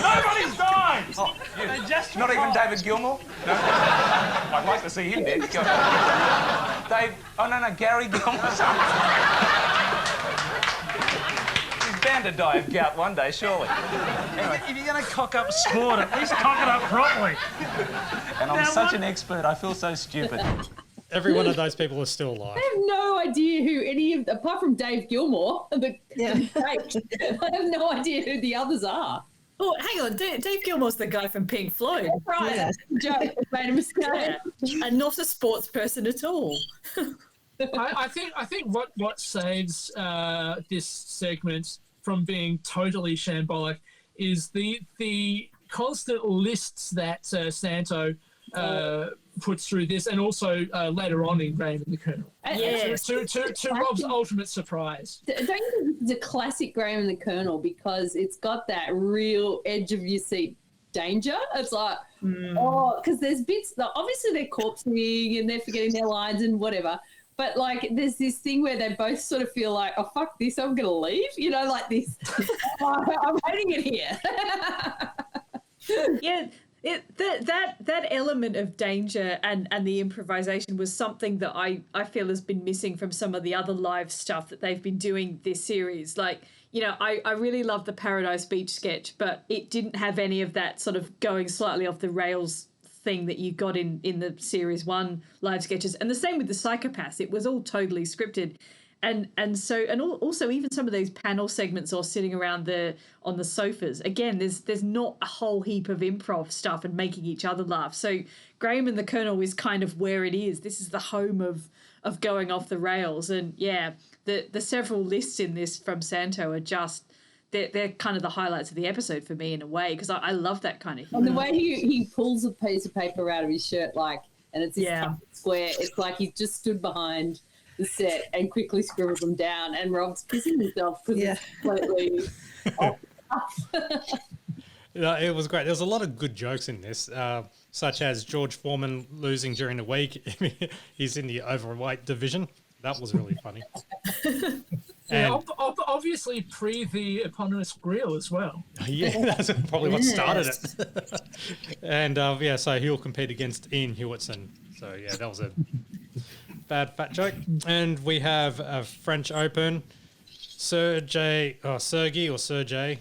Nobody's died. Oh, They just not even retired. David Gilmour? No? I'd like to see him dead. Gary Gilmour. He's bound to die of gout one day, surely. Anyway. If you're going to cock up sport, at least cock it up properly. And I'm such an expert, I feel so stupid. Every one of those people is still alive. I have no idea who any of, apart from Dave Gilmour, I have no idea who the others are. Oh, hang on. Dave Gilmour's the guy from Pink Floyd. Right. Yeah. Joe made a mistake. Yeah. And not a sports person at all. I think what saves this segment from being totally shambolic is the constant lists that Santo puts through this, and also later on in Graham and the Colonel. Yes. To Rob's ultimate surprise. Don't you think it's a classic Graham and the Colonel because it's got that real edge of your seat danger? It's like, because there's bits that obviously they're corpsing and they're forgetting their lines and whatever. But like, there's this thing where they both sort of feel like, oh, fuck this, I'm going to leave. You know, like this. I'm hating it here. Yeah. That element of danger and the improvisation was something that I feel has been missing from some of the other live stuff that they've been doing this series. Like, you know, I really love the Paradise Beach sketch, but it didn't have any of that sort of going slightly off the rails thing that you got in the series 1 live sketches. And the same with the Psychopaths. It was all totally scripted. And also even some of those panel segments or sitting around on the sofas, again, there's not a whole heap of improv stuff and making each other laugh. So Graham and the Colonel is kind of where it is. This is the home of going off the rails. And yeah, the several lists in this from Santo are just they're kind of the highlights of the episode for me in a way, because I love that kind of humor. And the way he pulls a piece of paper out of his shirt, like, and it's this square, it's like he just stood behind the set and quickly scribbled them down, and Rob's kissing himself because it's completely off. It was great. There was a lot of good jokes in this, such as George Foreman losing during the week. He's in the overweight division. That was really funny. Yeah, obviously pre the eponymous grill as well. Yeah, that's probably what started it. And so he'll compete against Ian Hewitson. So yeah, that was a bad fat joke. And we have a French Open. Sergey? Was it Sergey?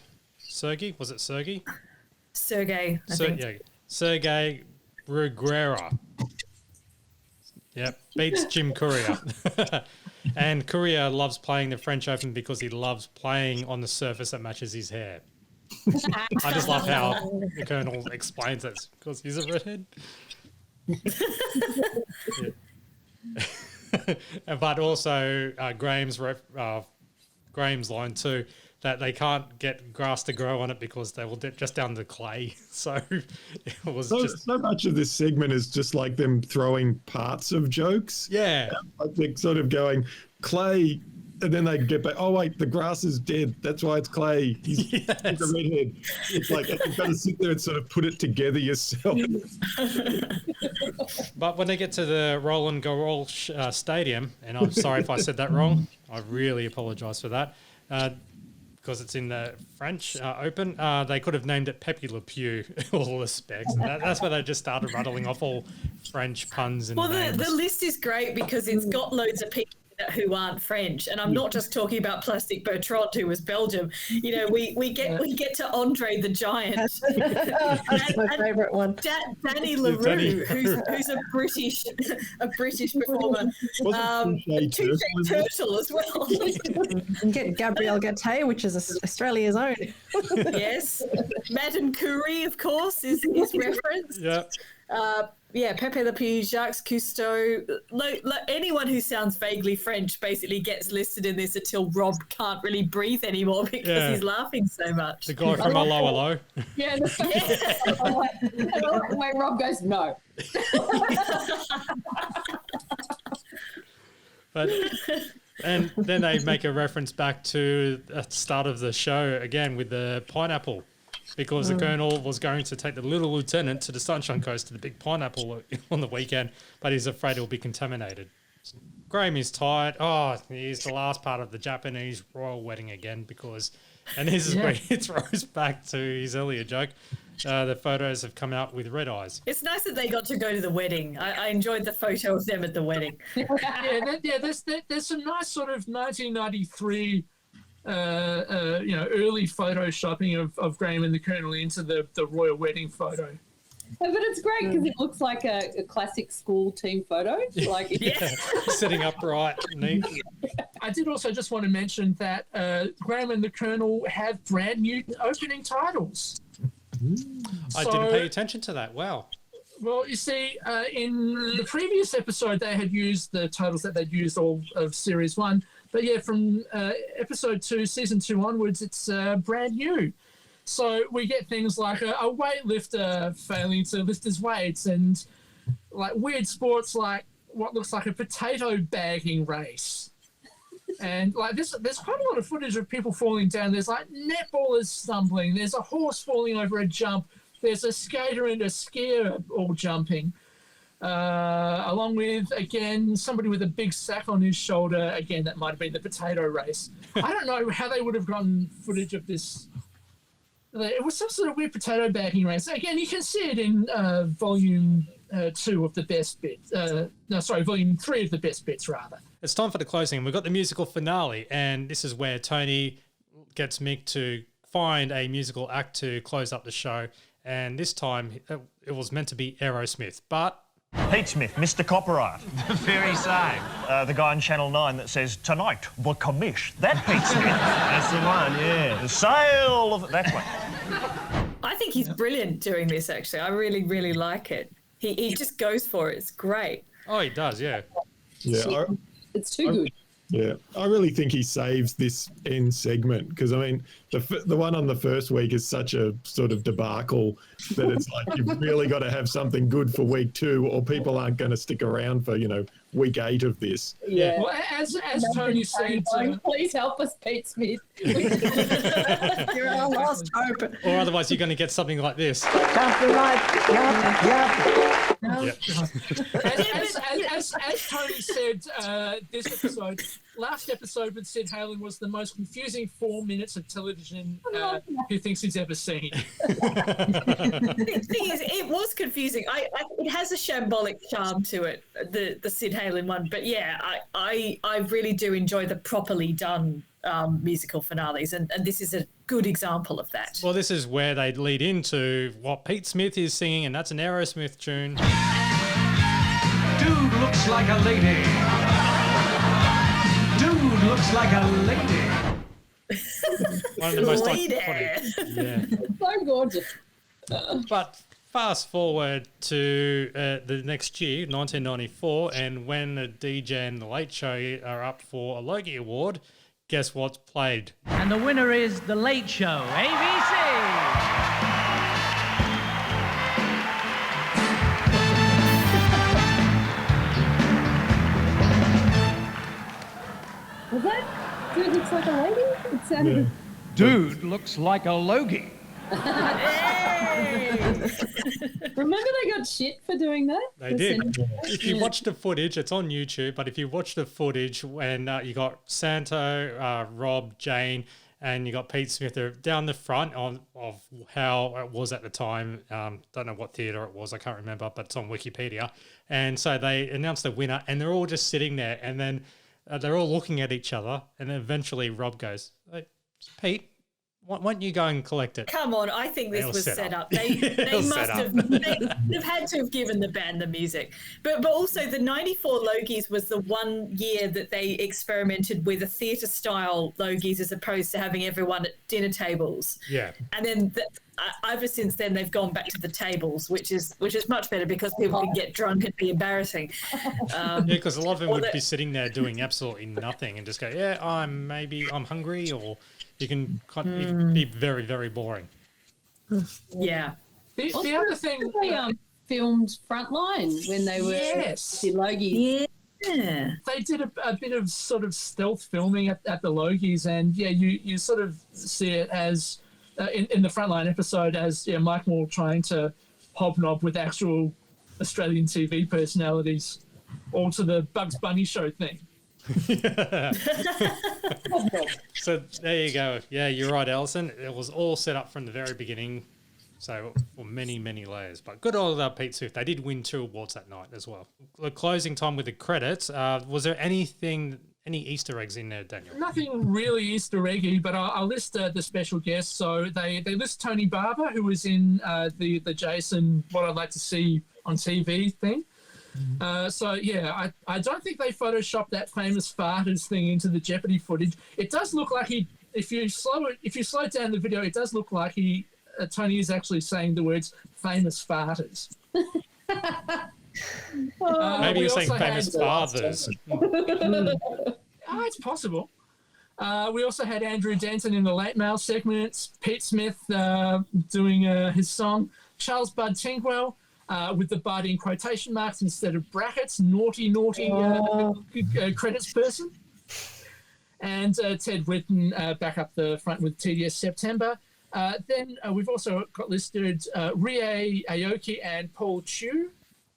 Sergey, I think. Yeah, Sergey Bruguera. Yep, beats Jim Courier. And Courier loves playing the French Open because he loves playing on the surface that matches his hair. I just love how the Colonel explains it because he's a redhead. But also Graham's line too, that they can't get grass to grow on it because they will dip just down to clay. So it was so much of this segment is just like them throwing parts of jokes. Yeah. Like they're sort of going, clay, and then they get back, oh wait, the grass is dead. That's why it's clay. He's a redhead. It's like you've got to sit there and sort of put it together yourself. But when they get to the Roland Garros Stadium, and I'm sorry if I said that wrong, I really apologise for that, because it's in the French Open, they could have named it Pepe Le Pew, all the specs. And that's where they just started rattling off all French puns and names. The list is great because it's got loads of people who aren't French, and I'm not just talking about Plastic Bertrand, who was Belgium. You know, we get to Andre the Giant. That's my favourite one. Danny LaRue, who's a British performer. Two-Face Turtle as well. And get Gabrielle Gatte, which is Australia's own. Yes, Madame Curie, of course, is referenced. Yeah. Pepe Le Pew, Jacques Cousteau. Anyone who sounds vaguely French basically gets listed in this until Rob can't really breathe anymore because he's laughing so much. The guy from Hello Hello. Yeah, the way Rob goes, no. But and then they make a reference back to the start of the show again with the pineapple, because the Colonel was going to take the little lieutenant to the Sunshine Coast to the big pineapple on the weekend, but he's afraid it'll be contaminated. Graham is tired. Oh, here's the last part of the Japanese royal wedding again, and this is where it throws back to his earlier joke. The photos have come out with red eyes. It's nice that they got to go to the wedding. I enjoyed the photo of them at the wedding. There's some nice sort of 1993 early photoshopping of Graham and the Colonel into the royal wedding photo. But it's great because it looks like a classic school team photo. Like sitting upright, neat. I did also just want to mention that Graham and the Colonel have brand new opening titles. I didn't pay attention to that. Wow. Well, you see, in the previous episode, they had used the titles that they'd used all of Series 1. But yeah, from episode 2, season 2 onwards, it's brand new. So we get things like a weightlifter failing to lift his weights, and like weird sports like what looks like a potato bagging race. And like there's quite a lot of footage of people falling down. There's like netballers stumbling. There's a horse falling over a jump. There's a skater and a skier all jumping. Along with, again, somebody with a big sack on his shoulder. Again, that might have been the potato race. I don't know how they would have gotten footage of this. It was some sort of weird potato bagging race. Again, you can see it in volume 2 of the best bits. Volume 3 of the best bits, rather. It's time for the closing. We've got the musical finale, and this is where Tony gets Mick to find a musical act to close up the show. And this time, it was meant to be Aerosmith, but... Pete Smith, Mr. Copyright. The very same. The guy on Channel 9 that says, tonight, the commish. That Pete Smith. That's the one, yeah. The sale of... That's one. I think he's brilliant doing this, actually. I really, really like it. He just goes for it. It's great. Oh, he does, yeah. Yeah, it's too good. Yeah, I really think he saves this end segment because, I mean, the one on the first week is such a sort of debacle that it's like you've really got to have something good for week 2 or people aren't going to stick around for, week 8 of this. Yeah. Well, as Tony said... Please help us, Pete Smith. You're our last hope. Or otherwise you're going to get something like this. Something like, yep. As Tony said, this episode, last episode with Sid Halen was the most confusing 4 minutes of television he thinks he's ever seen. The thing is, it was confusing. It has a shambolic charm to it, the Sid Halen one. But yeah, I really do enjoy the properly done musical finales, and this is a good example of that. Well, this is where they lead into what Pete Smith is singing, and that's an Aerosmith tune. Dude looks like a lady. Dude looks like a lady. One of the most Lady. iconic. Yeah. So gorgeous. But fast forward to the next year, 1994, and when the DJ and the Late Show are up for a Logie Award, guess what's played? And the winner is The Late Show, ABC. Was that Dude Looks Like a Lady? It sounded... Dude looks like a Logie. Remember they got shit for doing that? They did. If you watch the footage, it's on YouTube, but if you watch the footage when you got Santo, Rob, Jane, and you got Pete Smith down the front of how it was at the time. Don't know what theatre it was, I can't remember, but it's on Wikipedia. And so they announced the winner, and they're all just sitting there, and then they're all looking at each other, and then eventually Rob goes, "Hey, Pete, why don't you go and collect it?" Come on, I think this They were was set set up. up. They was must set up. have. They've had to have given the band the music, but also the '94 Logies was the one year that they experimented with a theatre style Logies as opposed to having everyone at dinner tables. Yeah. And then ever since then, they've gone back to the tables, which is much better because people can get drunk and be embarrassing. Yeah, because a lot of them would be sitting there doing absolutely nothing and just go, "Yeah, I'm hungry," or you can be very, very boring. Yeah. The other thing, they filmed Frontline when they were the Logies. Yeah. They did a bit of sort of stealth filming at the Logies, and you sort of see it as in the Frontline episode as Mike Moore trying to hobnob with actual Australian TV personalities, all to the Bugs Bunny show thing. So there you go. Yeah, you're right, Alison. It was all set up from the very beginning, so for many, many layers. But good old Pete Swift. They did win 2 awards that night as well. The closing time with the credits. Was there any Easter eggs in there, Daniel? Nothing really Easter eggy, but I'll list the special guests. So they list Tony Barber, who was in the Jason What I'd Like to See on TV thing. I don't think they photoshopped that famous farters thing into the Jeopardy footage. It does look like if you slow down the video, it does look like Tony is actually saying the words famous farters. Maybe you're saying famous fathers. It's possible. We also had Andrew Denton in the late mail segments, Pete Smith doing his song, Charles Bud Tingwell with the Bud in quotation marks instead of brackets, naughty credits person, and Ted Whitten back up the front with TDS September. Then we've also got listed Rie Aoki and Paul Chu,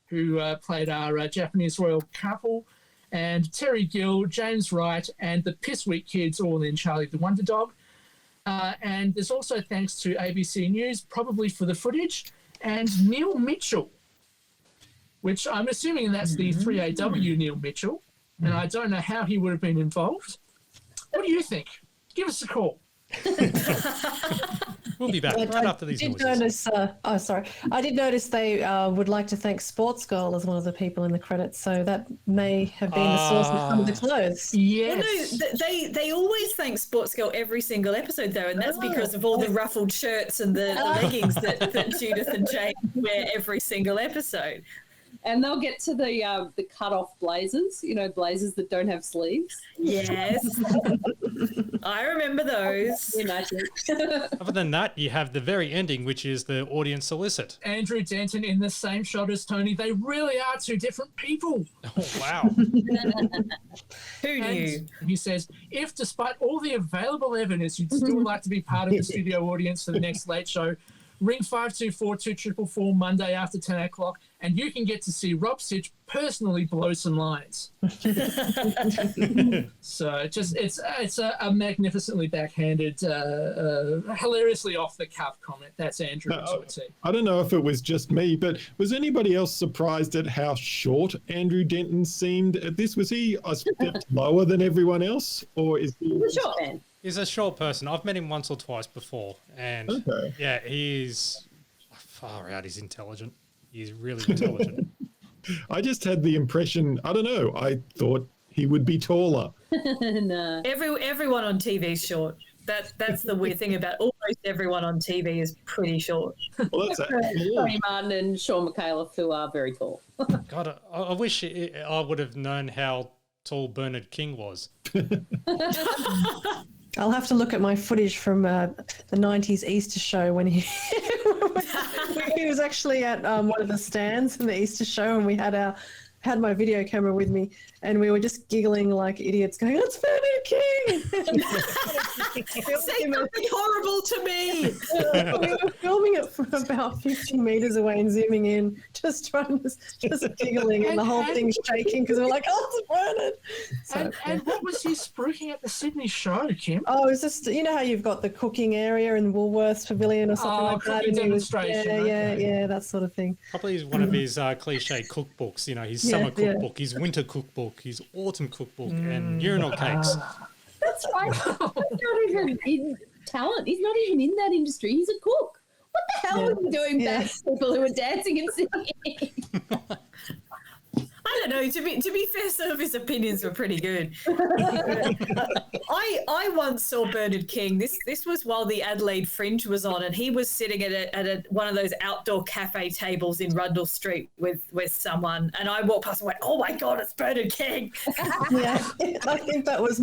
who played our Japanese royal couple, and Terry Gill, James Wright, and the Pissweek Kids, all in Charlie the Wonder Dog. And there's also thanks to ABC News, probably for the footage, and Neil Mitchell, which I'm assuming that's the 3AW Neil Mitchell, and I don't know how he would have been involved. What do you think? Give us a call. We'll be back right after these noises. I did notice they would like to thank Sports Girl as one of the people in the credits, so that may have been the source of some of the clothes. Yes. Well, no, they always thank Sports Girl every single episode, though, and that's because of all the ruffled shirts and the leggings that Judith and Jane wear every single episode. And they'll get to the cut-off blazers, blazers that don't have sleeves. Yes. I remember those. Other than that, you have the very ending, which is the audience solicit. Andrew Denton in the same shot as Tony. They really are two different people. Oh, wow. Who knew? And he says, if despite all the available evidence, you'd still like to be part of the studio audience for the next late show, ring 524-2444 Monday after 10 o'clock, and you can get to see Rob Sitch personally blow some lines. So it's a magnificently backhanded, hilariously off the cuff comment. That's Andrew. I don't know if it was just me, but was anybody else surprised at how short Andrew Denton seemed at this? Was he a step lower than everyone else, or is he a short man? He's a short person. I've met him once or twice before, and yeah, he's far out. He's intelligent. He's really intelligent. I just had the impression, I don't know, I thought he would be taller. No. Everyone on TV is short. That's the weird thing about almost everyone on TV is pretty short. Well, that's Tony Martin and Sean McAuliffe, who are very tall. God, I wish I would have known how tall Bernard King was. I'll have to look at my footage from the 90s Easter show when he was actually at one of the stands in the Easter show, and we had my video camera with me, and we were just giggling like idiots going, "It's Bernard King!" Say something horrible to me. We were filming it from about 50 meters away and zooming in, just giggling, and the whole thing's shaking because we're like, oh, it's burning. So, and what was he spruiking at the Sydney show, Kim? Oh, it's just, you know how you've got the cooking area in Woolworths Pavilion or something like that? Cooking And he was- demonstration. yeah, that sort of thing. Probably one of his cliche cookbooks, you know, his summer cookbook, his winter cookbook, his autumn cookbook, and urinal cakes. That's right. He's not even in talent. He's not even in that industry. He's a cook. What the hell was he doing back to people who were dancing and singing? I don't know. To be fair, some of his opinions were pretty good. I once saw Bernard King. This was while the Adelaide Fringe was on, and he was sitting at one of those outdoor cafe tables in Rundle Street with someone, and I walked past and went, "Oh my God, it's Bernard King!" Yeah, I think that was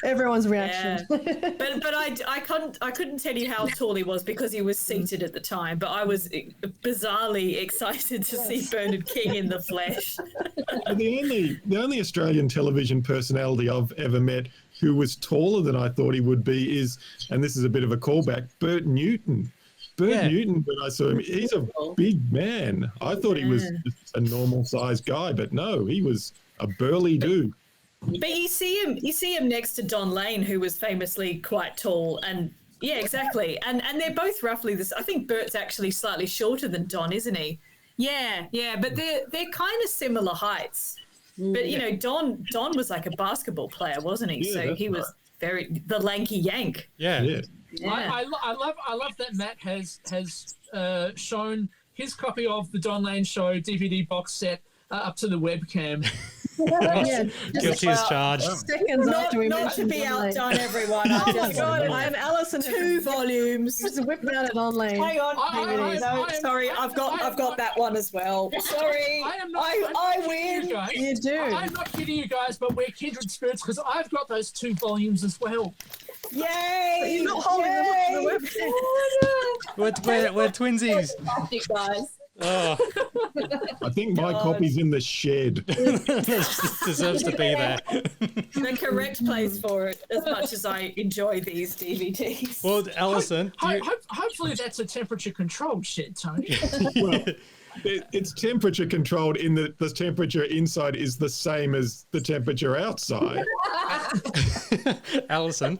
everyone's reaction. Yeah. But I couldn't tell you how tall he was because he was seated at the time. But I was bizarrely excited to see Bernard King in the flesh. The only Australian television personality I've ever met who was taller than I thought he would be is, and this is a bit of a callback, Bert Newton. Newton, when I saw him, he's a big man. I thought he was just a normal sized guy, but no, he was a burly dude. But you see him next to Don Lane, who was famously quite tall, and yeah, exactly. And they're both roughly this. I think Bert's actually slightly shorter than Don, isn't he? Yeah, but they're kind of similar heights. But you know, Don was like a basketball player, wasn't he? Yeah, so he was the lanky Yank. Yeah. I love that Matt has shown his copy of the Don Lane Show DVD box set up to the webcam. Guilty as charged. Seconds after we Not to mentioned be Don Lane. outdone, everyone. Oh my God, I'm Alison. 2 volumes. Just whipping out an online. Hang on. Sorry, I've got that one as well. Sorry. I win. You do. I'm not kidding you guys, but we're kindred spirits because I've got those 2 volumes as well. Yay! But you're not holding them up to the webcam. We're twinsies. Fantastic, guys. Oh, I think my copy's in the shed. deserves to be there. The correct place for it, as much as I enjoy these DVDs. Well, Alison, Hopefully that's a temperature controlled shed, Tony. Well, it's temperature controlled in that the temperature inside is the same as the temperature outside. Alison,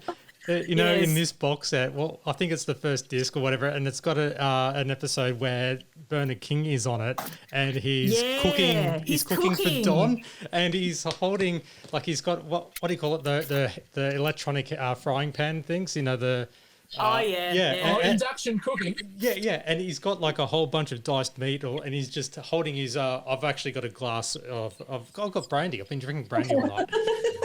in this box set, well, I think it's the first disc or whatever, and it's got an episode where Bernard King is on it, and he's cooking. He's cooking for Don, and he's holding he's got what do you call it? The electronic frying pan things. You know the. Induction cooking. Yeah, and he's got like a whole bunch of diced meat, and he's just holding his. I've actually got a glass of. I've got brandy. I've been drinking brandy all night,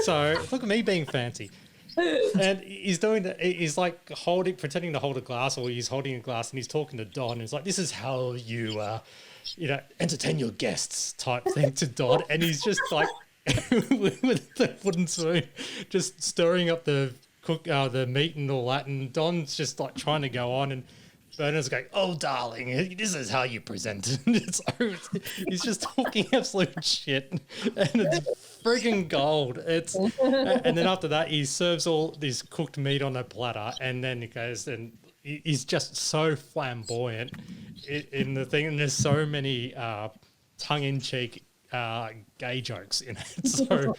so look at me being fancy. And he's doing that. He's like pretending to hold a glass, or he's holding a glass, and he's talking to Don. And he's like, "This is how you, entertain your guests," type thing to Don. And he's just like with the wooden spoon, just stirring up the meat and all that. And Don's just like trying to go on, and Bernard's going, "Oh, darling, this is how you present." He's just talking absolute shit, and it's friggin' gold. And then after that, he serves all this cooked meat on a platter, and then he goes, and he's just so flamboyant in the thing, and there's so many tongue-in-cheek gay jokes in it. So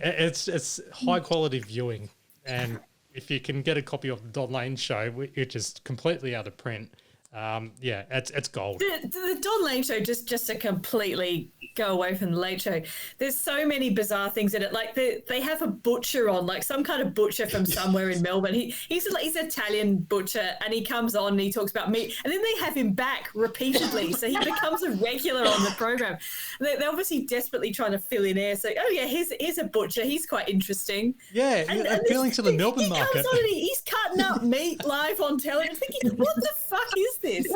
it's high quality viewing, and if you can get a copy of the Don Lane Show, which is completely out of print, it's gold. The Don Lane Show, just to completely go away from the Late Show, there's so many bizarre things in it. Like they have a butcher on, like some kind of butcher from somewhere in Melbourne. He's an Italian butcher, and he comes on and he talks about meat, and then they have him back repeatedly, so he becomes a regular on the program. They're obviously desperately trying to fill in air. So, here's a butcher. He's quite interesting. Yeah, and appealing to the Melbourne market. He comes on and he's cutting up meat live on television. Thinking, what the fuck is this?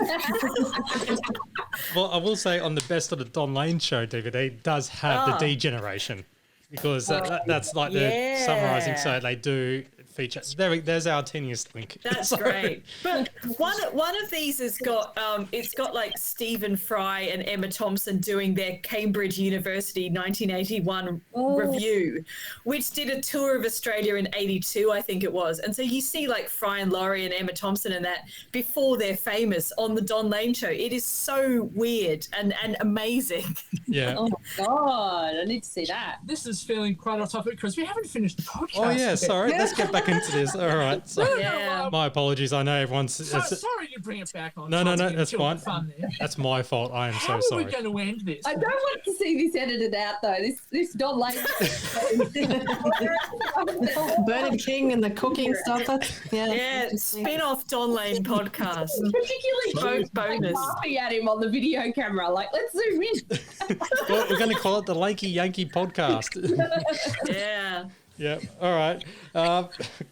Well, I will say on the Best of the Don Lane Show DVD does have the degeneration, because that's like the summarising. So they do feature. There's our teeniest link. That's great. But one of these has got it's got like Stephen Fry and Emma Thompson doing their Cambridge University 1981 review, which did a tour of Australia in 82, I think it was. And so you see like Fry and Laurie and Emma Thompson and that before they're famous on the Don Lane show. It is so weird and amazing. Yeah. Oh my God, I need to see that. This is feeling quite off topic because we haven't finished the podcast. Oh yeah, yet. sorry. Let's get back into this. All right. So, Yeah. my apologies. I know everyone's. Sorry to bring it back on. No, trying to that's kill the fine. fun there. That's my fault. I am How so are sorry. we going to end this? I don't want to see this edited out though. This Don Lane. Bernard King and the cooking stuff. Yeah, spin-off Don Lane podcast. Particularly bonus. laughing at him on the video camera. Like, let's zoom in. Well, we're going to call it the Lakey Yankee podcast. Yeah. Yep. All right.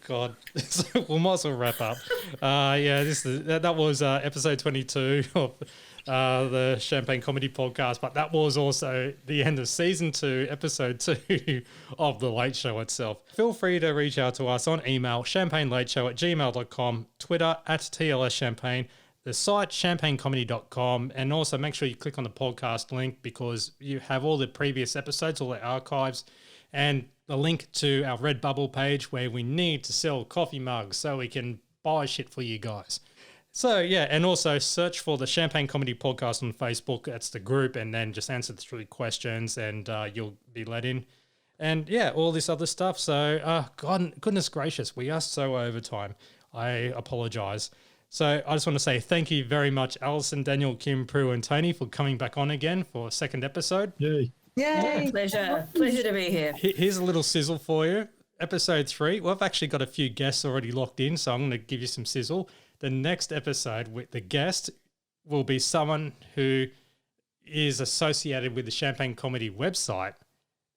God. So we might as well wrap up. Yeah. That was episode 22 of the Champagne Comedy Podcast, but that was also the end of season 2, episode 2 of The Late Show itself. Feel free to reach out to us on email, champagnelateshow@gmail.com, Twitter @TLSChampagne, the site champagnecomedy.com, and also make sure you click on the podcast link because you have all the previous episodes, all the archives, and the link to our Redbubble page where we need to sell coffee mugs so we can buy shit for you guys. So, yeah, and also search for the Champagne Comedy Podcast on Facebook. That's the group, and then just answer the 3 questions and you'll be let in. And, yeah, all this other stuff. So, goodness gracious, we are so over time. I apologise. So I just want to say thank you very much, Alison, Daniel, Kim, Prue, and Tony for coming back on again for a second episode. Yay. Yay. Pleasure to be here. Here's a little sizzle for you. Episode 3, we've actually got a few guests already locked in, so I'm going to give you some sizzle. The next episode with the guest will be someone who is associated with the Champagne Comedy website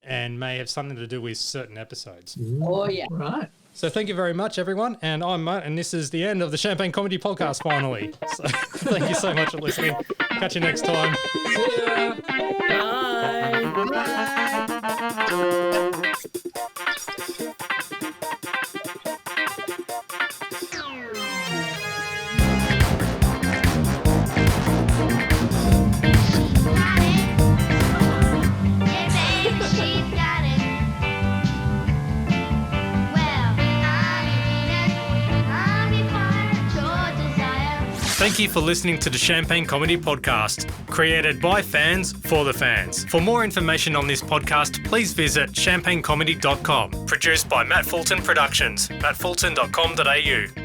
and may have something to do with certain episodes. Oh, yeah. Right. So thank you very much, everyone. And I'm Matt, and this is the end of the Champagne Comedy Podcast, finally. So thank you so much for listening. Catch you next time. See ya. Thank you for listening to the Champagne Comedy Podcast, created by fans for the fans. For more information on this podcast, please visit champagnecomedy.com. Produced by Matt Fulton Productions, mattfulton.com.au.